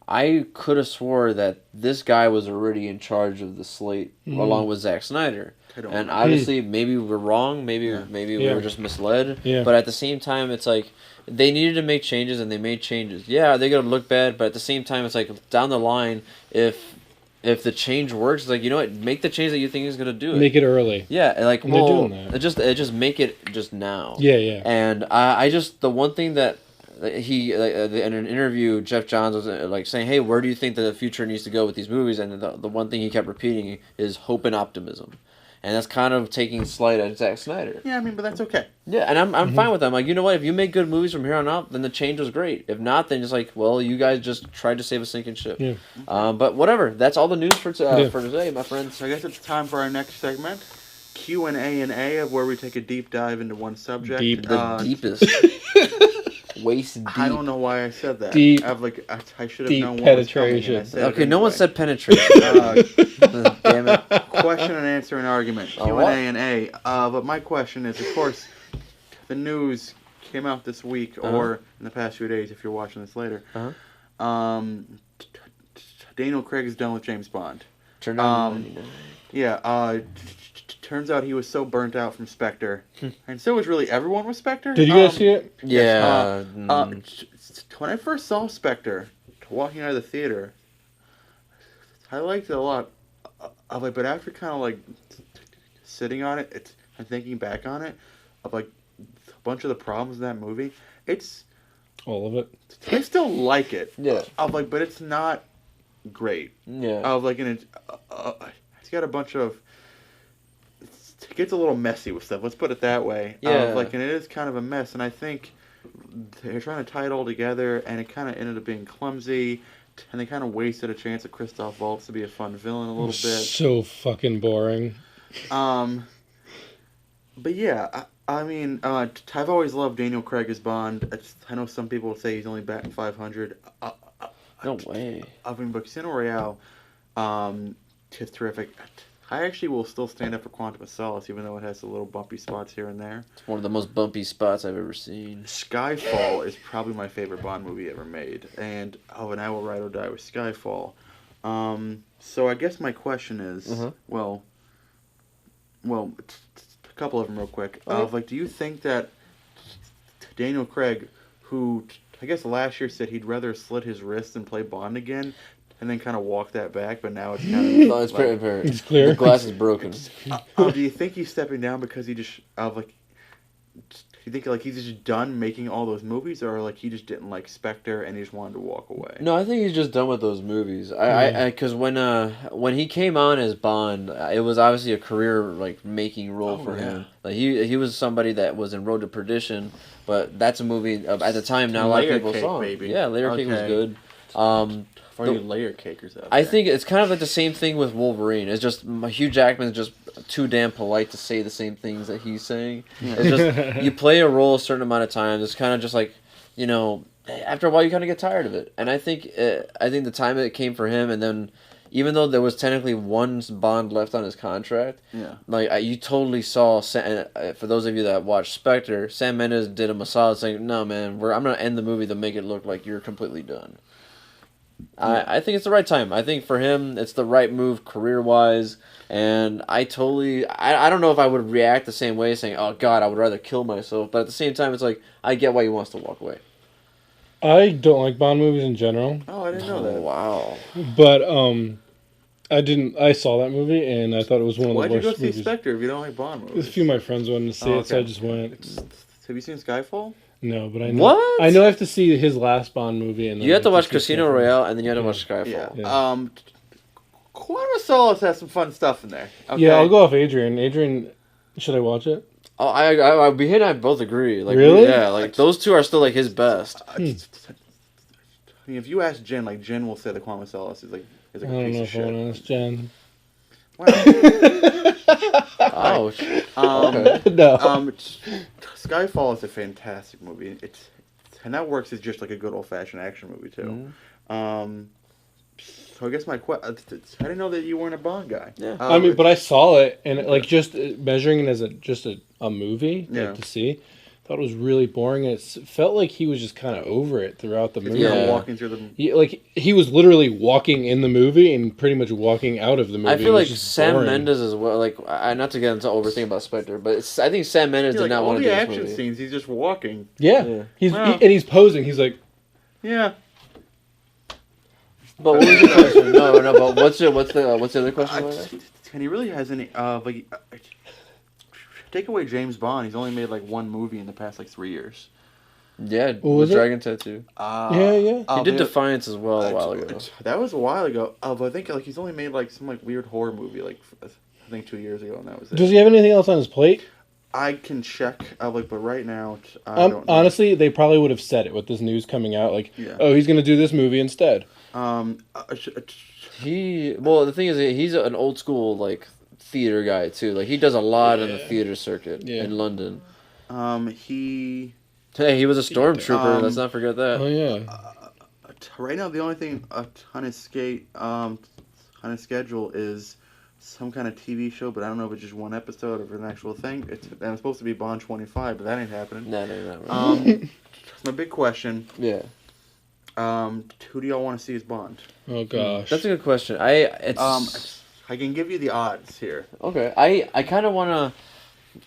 I could have swore that this guy was already in charge of the slate along with Zack Snyder. And obviously, maybe we're wrong. Maybe we were just misled. Yeah. But at the same time, it's like they needed to make changes, and they made changes. Yeah, are they gonna look bad? But at the same time, it's like down the line, if the change works, it's like, you know what, make the change that you think is gonna do it. Make it early. Yeah, like, And they're well, doing that. it just make it just now. Yeah, yeah. And I just, the one thing that he, in an interview, Jeff Johns was like saying, hey, where do you think the future needs to go with these movies? And the one thing he kept repeating is hope and optimism. and that's kind of taking slight at Zack Snyder. Yeah, I mean, but that's okay. Yeah, and I'm fine with that. I'm like, you know what? If you make good movies from here on out, then the change was great. If not, then it's like, well, you guys just tried to save a sinking ship. Yeah. But whatever. That's all the news for today, my friends. So I guess it's time for our next segment, Q&A, of where we take a deep dive into one subject. The deepest. Waist deep. I don't know why I said that. Deep. I should have deep known penetration. what was coming. Okay, no one said penetration. Damn it. Question and answer and argument. Q&A. But my question is, of course, the news came out this week or in the past few days if you're watching this later. Daniel Craig is done with James Bond. Turned on. Yeah. Turns out he was so burnt out from Spectre, and so was really everyone with Spectre. Did you guys see it? Yeah. When I first saw Spectre, walking out of the theater, I liked it a lot. But after kind of like sitting on it and thinking back on it, of like a bunch of the problems in that movie, it's all of it. I still like it. Yeah. But it's not great. Yeah. It's got a bunch of. It gets a little messy with stuff. Let's put it that way. Yeah. And it is kind of a mess, and I think they're trying to tie it all together, and it kind of ended up being clumsy, and they kind of wasted a chance at Christoph Waltz to be a fun villain a little bit. So fucking boring. But yeah, I mean, I've always loved Daniel Craig as Bond. I know some people say he's only batting 500. No way. I mean, but Casino Royale, is terrific. I actually will still stand up for Quantum of Solace, even though it has the little bumpy spots here and there. It's one of the most bumpy spots I've ever seen. Skyfall is probably my favorite Bond movie ever made, and and I will ride or die with Skyfall. So I guess my question is, well, a couple of them real quick. Do you think that Daniel Craig, who I guess last year said he'd rather slit his wrist than play Bond again, and then kind of walk that back, but now it's kind of... No, it's pretty apparent. It's clear. The glass is broken. Do you think he's stepping down because he just... do you think he's just done making all those movies, or he just didn't like Spectre and he just wanted to walk away? No, I think he's just done with those movies. Because when he came on as Bond, it was obviously a career making role for him. He was somebody that was in Road to Perdition, but that's a movie at the time. Now a lot of people saw it. Yeah, Layer Cake was good. For you layer cakers out there. I think it's kind of like the same thing with Wolverine. It's just Hugh Jackman's just too damn polite to say the same things that he's saying. It's just you play a role a certain amount of times. It's kind of just after a while you kind of get tired of it. And I think the time it came for him, and then even though there was technically one Bond left on his contract, you totally saw. For those of you that watched Spectre, Sam Mendes did him a solid saying, "No, man, I'm gonna end the movie to make it look like you're completely done." I think it's the right time. I think for him, it's the right move career-wise, and I don't know if I would react the same way, saying, "Oh God, I would rather kill myself." But at the same time, it's I get why he wants to walk away. I don't like Bond movies in general. Oh, I didn't know that. Wow. But I saw that movie and I thought it was one of the worst movies. Why'd you go see Spectre if you don't like Bond movies? A few of my friends wanted to see it, so I just went. Have you seen Skyfall? No, but I know. What? I know I have to see his last Bond movie, and then You have to watch Casino Royale, and then you have to watch Skyfall. Yeah. Quantum of Solace has some fun stuff in there. Okay? Yeah, I'll go off Adrian. Adrian, should I watch it? Oh, he and I both agree. Really? Yeah, those two are still his best. I mean, if you ask Jen, Jen will say the Quantum of Solace is a piece of shit. I don't know if I want to ask Jen. Wow. Okay. No. Skyfall is a fantastic movie. And that works as just a good old-fashioned action movie, too. So I guess I didn't know that you weren't a Bond guy. Yeah. I mean, but I saw it, and just measuring it as a movie to see, I thought it was really boring. And it felt like he was just kind of over it throughout the movie. Yeah, walking through the... He was literally walking in the movie and pretty much walking out of the movie. I feel like Sam Mendes as well. Not to get into overthinking about Spectre, but I think Sam Mendes did not want to do this movie. All the action scenes, he's just walking. Yeah. He's posing. He's like... Yeah. But what was your question? No. But what's the other question? And he really has any take away James Bond. He's only made one movie in the past 3 years. Yeah, with Dragon Tattoo. Yeah. He did Defiance as well a while ago. That was a while ago. But I think he's only made some weird horror movie I think 2 years ago, and that was it. Does he have anything else on his plate? I can check, but right now, I don't know. Honestly, they probably would have said it with this news coming out. Like, oh, he's going to do this movie instead. The thing is, he's an old school, like, theater guy, too. Like, he does a lot in the theater circuit in London. He was a stormtrooper. Let's not forget that. Oh, yeah. Right now, the only thing on his schedule is some kind of TV show, but I don't know if it's just one episode or if it's an actual thing. It's supposed to be Bond 25, but that ain't happening. No, not my big question. Yeah. Who do y'all want to see as Bond? Oh gosh, that's a good question. I can give you the odds here. Okay, I kind of want to.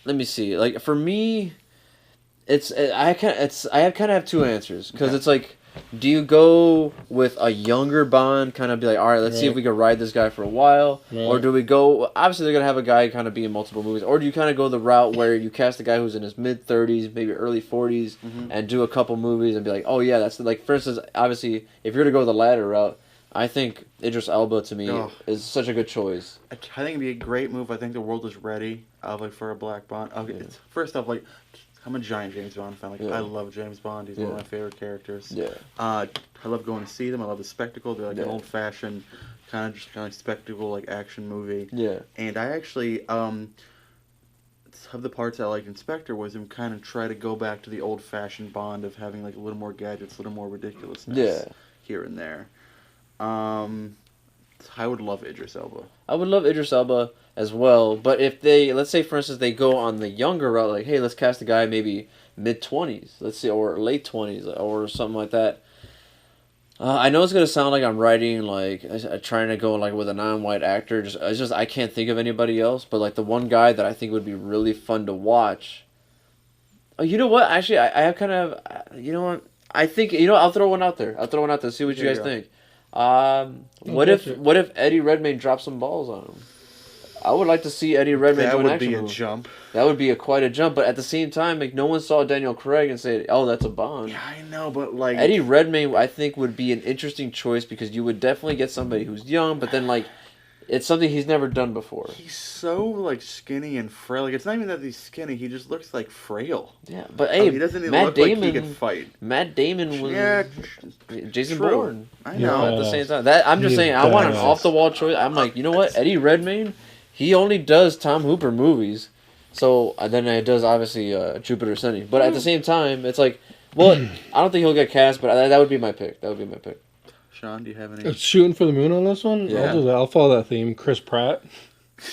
Let me see. Like for me, I kind of have two answers because it's like, do you go with a younger Bond, kind of be like, all right, let's see if we can ride this guy for a while, or do we go? Obviously, they're gonna have a guy kind of be in multiple movies, or do you kind of go the route where you cast a guy who's in his mid-30s, maybe early 40s, and do a couple movies and be like, oh yeah, that's like, for instance, obviously, if you're gonna go the latter route, I think Idris Elba to me is such a good choice. I think it'd be a great move. I think the world is ready, for a black Bond. First off, like, I'm a giant James Bond fan. Like, I love James Bond. He's one of my favorite characters. Yeah. I love going to see them. I love the spectacle. They're like an old-fashioned kind of spectacle, like action movie. Yeah. And I actually some of the parts I liked in Spectre was him kind of try to go back to the old-fashioned Bond of having like a little more gadgets, a little more ridiculousness here and there. I would love Idris Elba. I would love Idris Elba as well, but if they, let's say for instance, they go on the younger route, like, hey, let's cast a guy maybe mid-20s, let's see, or late 20s, or something like that. I know it's gonna sound like I'm writing like trying to go like with a non-white actor. Just I can't think of anybody else, but like the one guy that I think would be really fun to watch. Oh, you know what? Actually, I have kind of, you know what? I think, I'll throw one out there. See what you guys think. What if Eddie Redmayne dropped some balls on him? I would like to see Eddie Redmayne do an action movie. That would be a jump. That would be quite a jump, but at the same time, like, no one saw Daniel Craig and said, "Oh, that's a Bond." Yeah, I know, but like Eddie Redmayne, I think would be an interesting choice because you would definitely get somebody who's young, but then like it's something he's never done before. He's so like skinny and frail. Like it's not even that he's skinny; he just looks like frail. Yeah, but hey, he doesn't even Matt look Damon, like he could fight. Matt Damon was Jason True. Bourne. I know. At the same time, I'm just saying, I want an off the wall choice. I'm like, you know what, Eddie Redmayne. He only does Tom Hooper movies, so then he does obviously Jupiter Ascending. But at the same time, it's like, well, I don't think he'll get cast, but that would be my pick. Shawn, do you have any? Shooting for the moon on this one? Yeah. I'll do that. I'll follow that theme. Chris Pratt.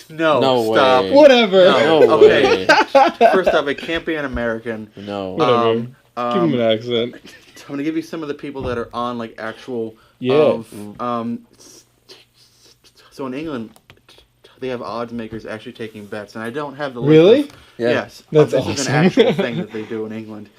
No, stop. Way. Whatever. No okay. way. First off, it can't be an American. No. Whatever. Give him an accent. I'm gonna give you some of the people that are on like actual. Yeah. So in England, they have odds makers actually taking bets, and I don't have the list. Really? Yeah. Yes. That's this awesome. is an actual thing that they do in England.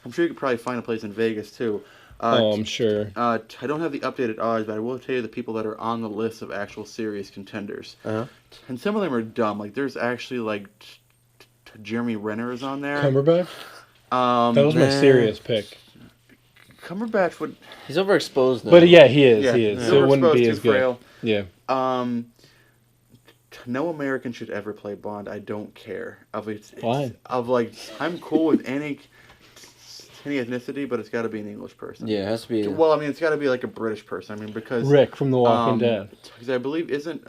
I'm sure you could probably find a place in Vegas too. I'm sure. I don't have the updated odds, but I will tell you the people that are on the list of actual serious contenders. Uh-huh. And some of them are dumb. Like there's actually like Jeremy Renner is on there. Cumberbatch? That was my serious pick. Cumberbatch would. He's overexposed now. But yeah, he is. Yeah, He is. he's So it wouldn't be overexposed, as too frail. good. Yeah. No American should ever play Bond. I don't care. Why? I'm cool with any ethnicity, but it's got to be an English person. Yeah, it has to be. Well, I mean, it's got to be like a British person. I mean, because Rick from The Walking Dead. Because I believe isn't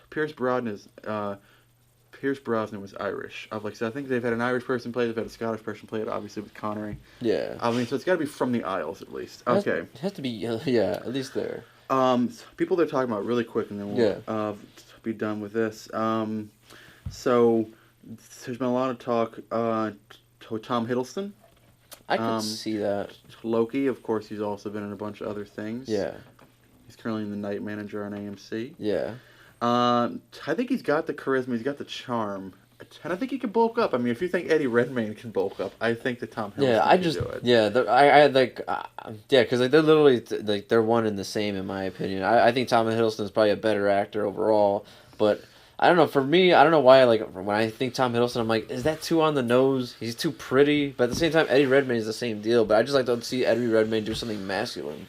Pierce Brosnan was Irish. So I think they've had an Irish person play it. They've had a Scottish person play it. Obviously with Connery. Yeah. I mean, so it's got to be from the Isles at least. Okay. It has to be. Yeah, at least there. People they're talking about really quick, and then we'll be done with this. So there's been a lot of talk. Tom Hiddleston. I can see that. Loki, of course, he's also been in a bunch of other things. Yeah. He's currently the night manager on AMC. Yeah. I think he's got the charisma. He's got the charm. And I think he can bulk up. I mean, if you think Eddie Redmayne can bulk up, I think that Tom Hiddleston can do it. Yeah, because like they're literally like they're one and the same in my opinion. I think Tom Hiddleston is probably a better actor overall, but I don't know. For me, I don't know why. Like when I think Tom Hiddleston, I'm like, is that too on the nose? He's too pretty. But at the same time, Eddie Redmayne is the same deal. But I just like to see Eddie Redmayne do something masculine.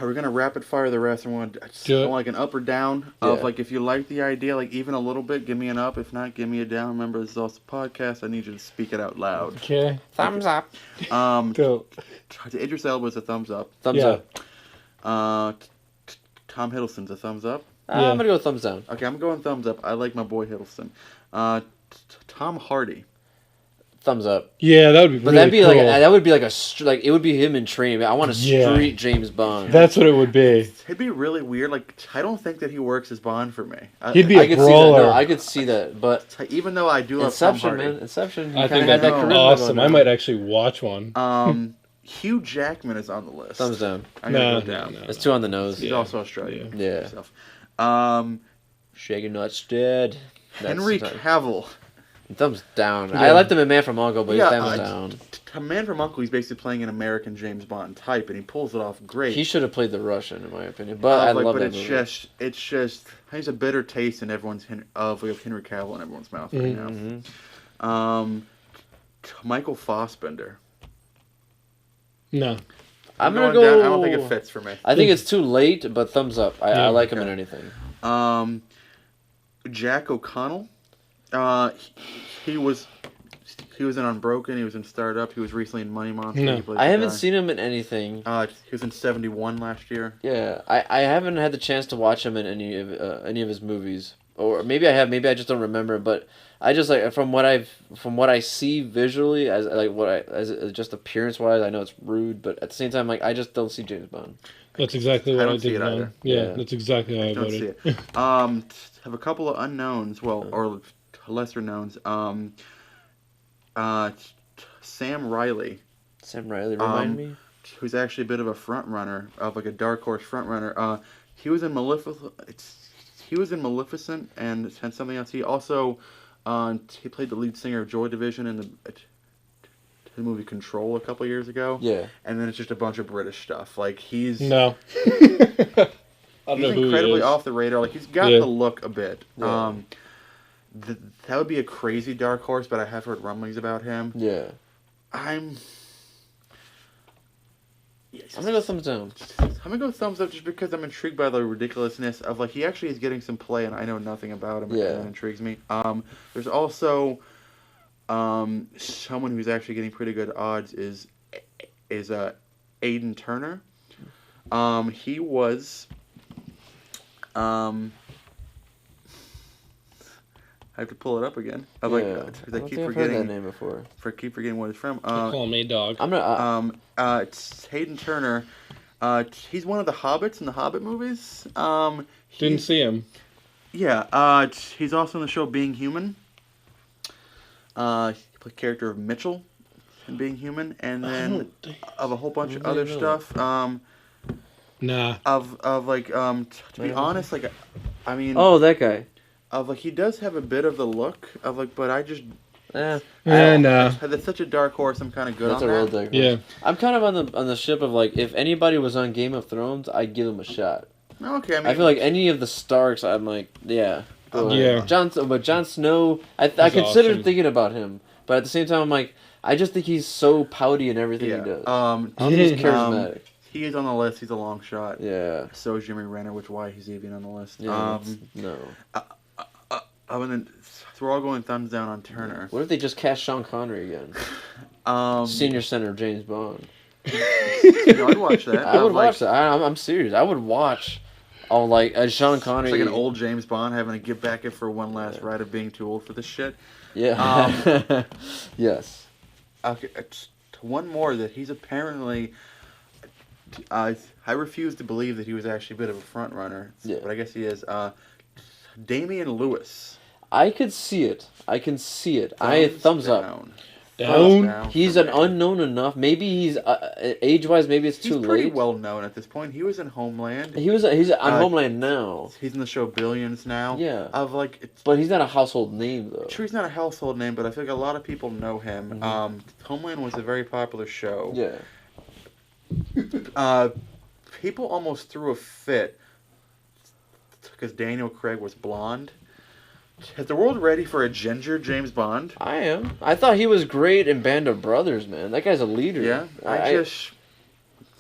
are we gonna rapid fire the rest? I want like an up or down of like if you like the idea, like even a little bit, give me an up. If not, give me a down. Remember, this is also a podcast. I need you to speak it out loud. Okay. Thumbs up. To Idris Elba was a thumbs up. Thumbs up. Tom Hiddleston's a thumbs up. I'm gonna go thumbs down. Okay, I'm going thumbs up. I like my boy Hiddleston. Tom Hardy. Thumbs up. Yeah, that would be. But really cool. that would be like it would be him in training. I want a street James Bond. That's what it would be. It'd be really weird. Like I don't think that he works as Bond for me. He'd be a brawler. I could see that, but even though I do love Inception, Tom Hardy, man, Inception. I think that'd be awesome. I might actually watch one. Hugh Jackman is on the list. Thumbs down. No. It's too on the nose. He's also Australian. Yeah. Shaking Nuts dead. Henry Cavill. Thumbs down. Yeah. I liked him in Man from U.N.C.L.E., but he's thumbs down. Man from U.N.C.L.E., he's basically playing an American James Bond type, and he pulls it off great. He should have played the Russian, in my opinion. But I love that movie. It's just, he's a bitter taste in everyone's of Henry Cavill in everyone's mouth right now. Michael Fassbender. No. I'm gonna go. Down. I don't think it fits for me. I think it's too late, but thumbs up. I like him in anything. Jack O'Connell. He was in Unbroken. He was in Startup. He was recently in Money Monster. No. I haven't seen him in anything. He was in 71 last year. Yeah, I haven't had the chance to watch him in any of his movies, or maybe I have. Maybe I just don't remember. But I just like from what I see visually as just appearance wise. I know it's rude, but at the same time, like I just don't see James Bond. That's exactly what I did. Either. Yeah, that's exactly how I don't voted. See it. Have a couple of unknowns. Well, or lesser knowns. Sam Riley. Sam Riley, remind me. Who's actually a bit of a front runner, of like a dark horse front runner. He was in Maleficent and something else. He also he played the lead singer of Joy Division in the movie Control a couple years ago. Yeah. And then it's just a bunch of British stuff. Like he's no. He's incredibly off the radar. Like he's got the look a bit. Yeah. That would be a crazy dark horse, but I have heard rumblings about him. Yeah. I'm gonna go thumbs down. I'm gonna go thumbs up just because I'm intrigued by the ridiculousness of like he actually is getting some play and I know nothing about him. Yeah. And that intrigues me. There's also someone who's actually getting pretty good odds is Aidan Turner. He was I have to pull it up again. I keep forgetting that name before. I keep forgetting what it's from. Call me dog. I'm gonna. It's Hayden Turner. He's one of the Hobbits in the Hobbit movies. Didn't see him. Yeah. He's also in the show Being Human. He played the character of Mitchell in Being Human, and then of a whole bunch of other stuff. Nah. Of like to be honest, like I mean. Oh, that guy. Of like he does have a bit of the look of like, but I just. No. That's such a dark horse. I'm kind of good That's on a real that. dark horse. Yeah. I'm kind of on the ship of like if anybody was on Game of Thrones, I'd give him a shot. Okay, I feel like any of the Starks, I'm like, yeah. Yeah. But Jon Snow, I considered awesome. thinking about him, but at the same time, I'm like, I just think he's so pouty in everything he does. I don't think he's charismatic. He is on the list. He's a long shot. Yeah. So is Jeremy Renner, which why he's even on the list. Yeah, no. And then so we're all going thumbs down on Turner. What if they just cast Sean Connery again? Senior Center James Bond. I'd watch that. I would watch that. I'm serious. I would watch all like Sean Connery. It's like an old James Bond having to get back in for one last ride of being too old for this shit. Yeah. Yes. Okay, one more that he's apparently. I refuse to believe that he was actually a bit of a front runner. Yeah. But I guess he is. Damian Lewis. I could see it. I can see it. Thumbs up. Down. He's an unknown enough. Maybe he's age-wise. Maybe it's too late. He's pretty well known at this point. He was in Homeland. He's on Homeland now. He's in the show Billions now. Yeah. But he's not a household name though. Sure, he's not a household name, but I feel like a lot of people know him. Mm-hmm. Homeland was a very popular show. Yeah. People almost threw a fit because Daniel Craig was blonde. Is the world ready for a ginger James Bond? I am. I thought he was great in Band of Brothers, man. That guy's a leader. Yeah,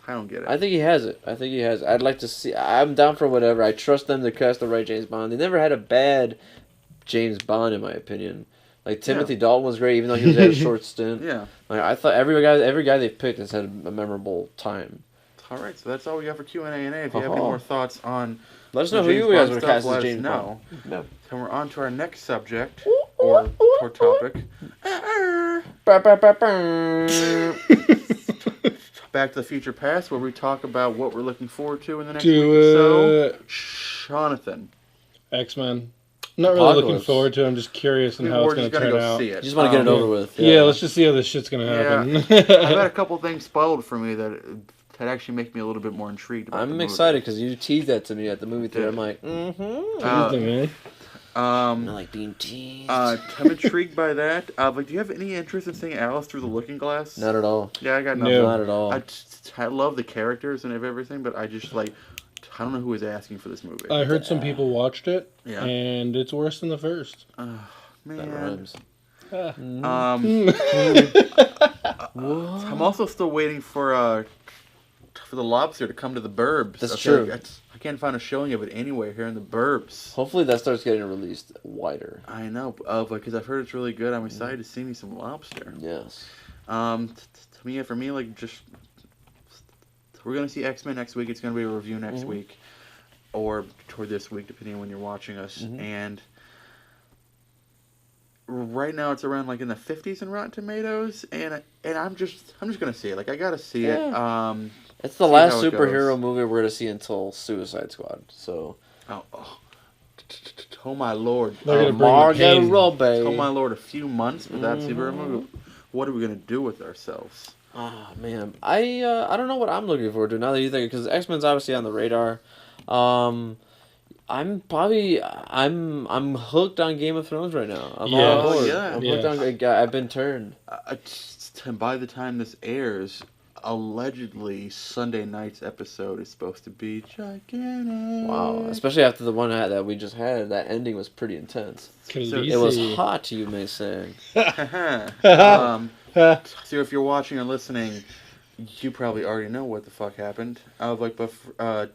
I don't get it. I think he has it. I'd like to see. I'm down for whatever. I trust them to cast the right James Bond. They never had a bad James Bond, in my opinion. Like Timothy Dalton was great, even though he was at a short stint. Yeah. Like I thought every guy they've picked has had a memorable time. All right, so that's all we got for Q&A. If you have any more thoughts on let us know who James you guys Bond would stuff, cast as let us James know. Bond. No. So we're on to our next subject or topic. Back to the Future Past, where we talk about what we're looking forward to in the next week or so. Jonathan. X-Men. Not really looking forward to it. I'm just curious on how it's going to turn out. See it. You just want to get it over with. Yeah, let's just see how this shit's going to happen. I've had a couple things spoiled for me that actually make me a little bit more intrigued about I'm excited because you teased that to me at the movie theater. I'm like, I like being teased. I'm intrigued by that. But do you have any interest in seeing Alice through the Looking Glass? Not at all. Yeah, I got nothing. No. Not at all. I love the characters and everything, but I just I don't know who was asking for this movie. I heard some people watched it, yeah, and it's worse than the first. Man. That rhymes. I'm also still waiting for the Lobster to come to the Burbs. That's true. I can't find a showing of it anywhere here in the Burbs. Hopefully that starts getting released wider. I know, because I've heard it's really good. I'm excited to see me some lobster. Yes. For me, we're gonna see X-Men next week. It's gonna be a review next week, or toward this week, depending on when you're watching us. And right now, it's around in the 50s in Rotten Tomatoes, and I'm just gonna see it. I gotta see it. It's the last superhero movie we're gonna see until Suicide Squad. So. Oh my lord! Margot Robbie. Oh my lord! A few months without superhero movie. What are we gonna do with ourselves? Oh man, I don't know what I'm looking forward to now that you think, because X-Men's obviously on the radar. I'm hooked on Game of Thrones right now. I'm all on board. Yeah. I'm hooked on. I've been turned. By the time this airs, allegedly Sunday night's episode is supposed to be gigantic. Wow, especially after the one that we just had. That ending was pretty intense. It was hot, you may say. So if you're watching or listening, you probably already know what the fuck happened. To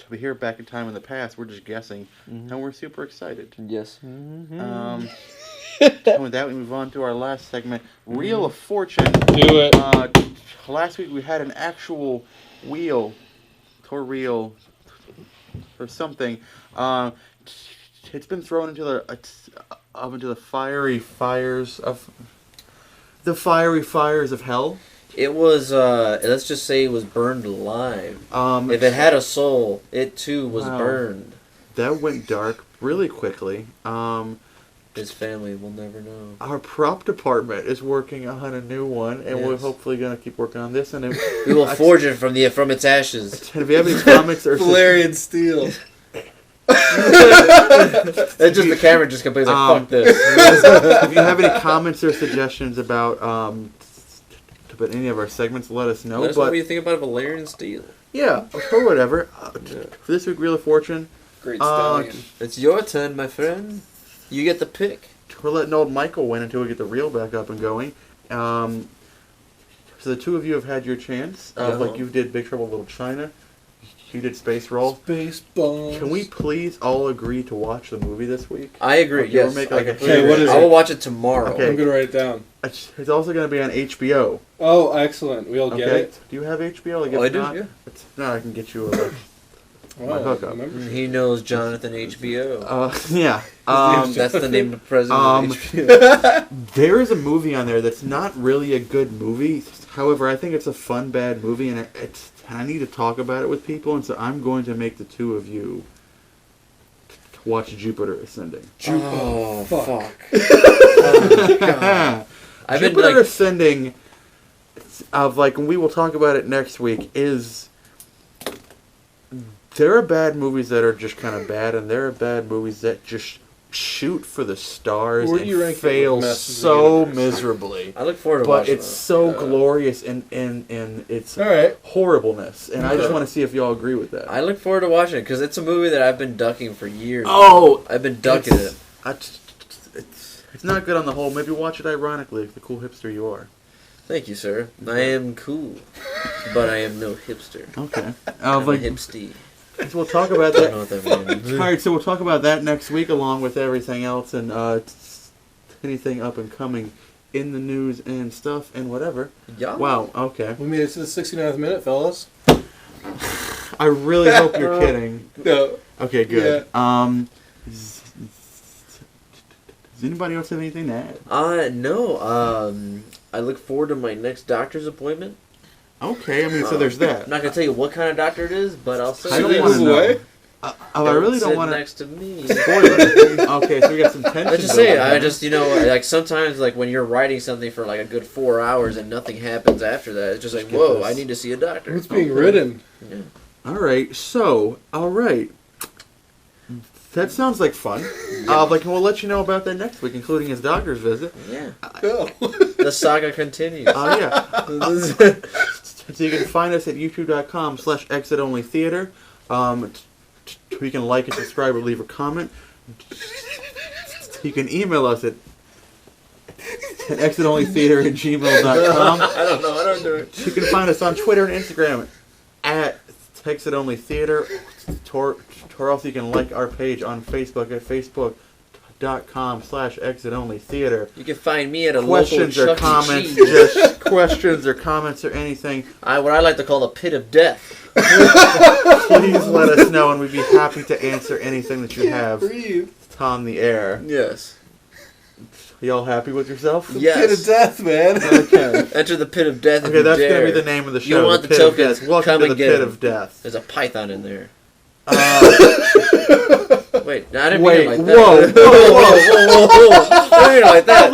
be here back in time in the past, we're just guessing, and we're super excited. Yes. And with that, we move on to our last segment, Wheel of Fortune. Do it. Last week we had an actual wheel, or reel, or something. It's been thrown into the fiery fires of hell. It was, let's just say it was burned alive. If it had a soul, it too was burned. That went dark really quickly. His family will never know. Our prop department is working on a new one, and we're hopefully going to keep working on this. And we will forge it from its ashes. If you have any comments or Valerian steel. It's just the camera just completely fuck this. If you have any comments or suggestions about any of our segments, let us know. Let us know what you think about Valerian steel. Yeah, or whatever. For this week, Wheel of Fortune. Great stallion. It's your turn, my friend. You get the pick. We're letting old Michael win until we get the reel back up and going. So the two of you have had your chance. You did Big Trouble in Little China. You did Space Roll. Spaceballs. Can we please all agree to watch the movie this week? I agree. Yes. Okay, what is it? I will watch it tomorrow. Okay. I'm gonna write it down. It's also going to be on HBO. Oh, excellent. We all get it. Do you have HBO? I do. Yeah. No, I can get you a my hookup. He knows Jonathan HBO. Yeah. That's the name of the president of HBO. There is a movie on there that's not really a good movie. However, I think it's a fun, bad movie, and I need to talk about it with people, and so I'm going to make the two of you watch Jupiter Ascending. Oh, fuck. Oh, God. Jupiter Ascending, and we will talk about it next week, there are bad movies that are just kind of bad, and there are bad movies that just shoot for the stars and fail so miserably. I look forward to watching it. But it's so glorious in its horribleness, and I just want to see if y'all agree with that. I look forward to watching it, because it's a movie that I've been ducking for years. Oh! I've been ducking it. It's not good on the whole. Maybe watch it ironically, if the cool hipster you are. Thank you, sir. I am cool, but I am no hipster. Okay. I'm a hipsty. So we'll talk about I that. don't know what that means. All right, so we'll talk about that next week, along with everything else and anything up and coming in the news and stuff and whatever. Yeah. Wow. Okay. We made it to the 69th minute, fellas. I really hope you're kidding. No. Okay. Good. Does anybody else have anything to add? No. I look forward to my next doctor's appointment. Okay. I mean, so there's that. I'm not gonna tell you what kind of doctor it is, but I'll say I don't this. want to know. Away? I really don't Sit want to next to me. spoil it. Okay, so we got some tension. I just building say, I here. just, like, sometimes, like, when you're writing something for, like, a good 4 hours and nothing happens after that, it's just like, get whoa, this. I need to see a doctor. What's being written? Yeah. All right. That sounds like fun. We'll let you know about that next week, including his doctor's visit. Yeah. Oh. The saga continues. Yeah. So you can find us at youtube.com/exit-only-theater. You can like and subscribe or leave a comment. You can email us at exit-only-theater@gmail.com. I don't know. I don't do it. You can find us on Twitter and Instagram at exit-only-theater. Or else you can like our page on Facebook at facebook.com/exit-only-theater. You can find me at a Questions local or Chuck E. comments, Cheese. just questions or comments or anything, What I like to call the pit of death. please let us know, and we'd be happy to answer anything that you have Breathe. on the air. Yes. Y'all happy with yourself? Yes. Pit of death, man. Okay. Enter the pit of death. Okay, that's going to be the name of the show. You want the the Pit of tokens, Death. Welcome come to and the get Pit 'em. of Death. There's a python in there. Uh, Wait, no, I didn't Wait, mean it like that. whoa. Whoa. I didn't mean it like that.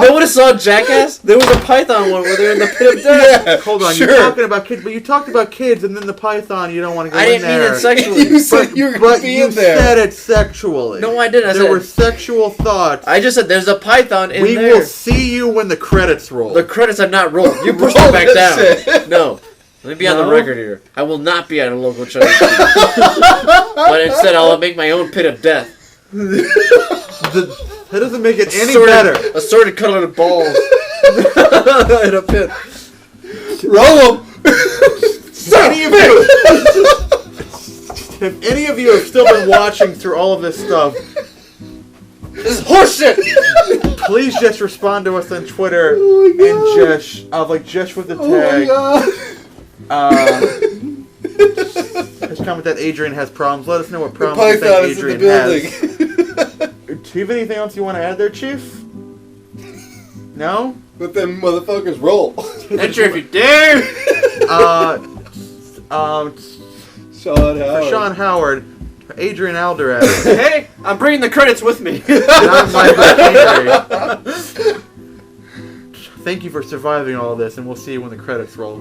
No one saw Jackass? There was a python one where they're in the pit of death. Hold on, Sure. you're talking about kids, but you talked about kids, and then the python, you don't want to go I in didn't mean there. it sexually. You said you were going But to be you in there. said it sexually. No, I didn't. I There said, were sexual thoughts. I just said there's a python in We there. will see you when the credits roll. The credits have not rolled. You pushed Roll it back that down. shit. No. Let me be on No? the record here. I will not be at a local Chuck E. Cheese. But instead, I'll make my own pit of death. That doesn't make it any Assorted- better. Assorted colored balls. In a pit. Roll them. If any of you have still been watching through all of this stuff, This is horseshit! please just respond to us on Twitter and just with the Oh my tag. god. Just comment that Adrian has problems. Let us know what The problems you python think is in the Adrian building. has. Do you have anything else you want to add there, Chief? No? Let them motherfuckers roll. Enter if you dare! Shawn Howard. For Shawn Howard, Adrian Alderad, Hey, I'm bringing the credits with me. and I'm Michael Henry. Thank you for surviving all this, and we'll see you when the credits roll.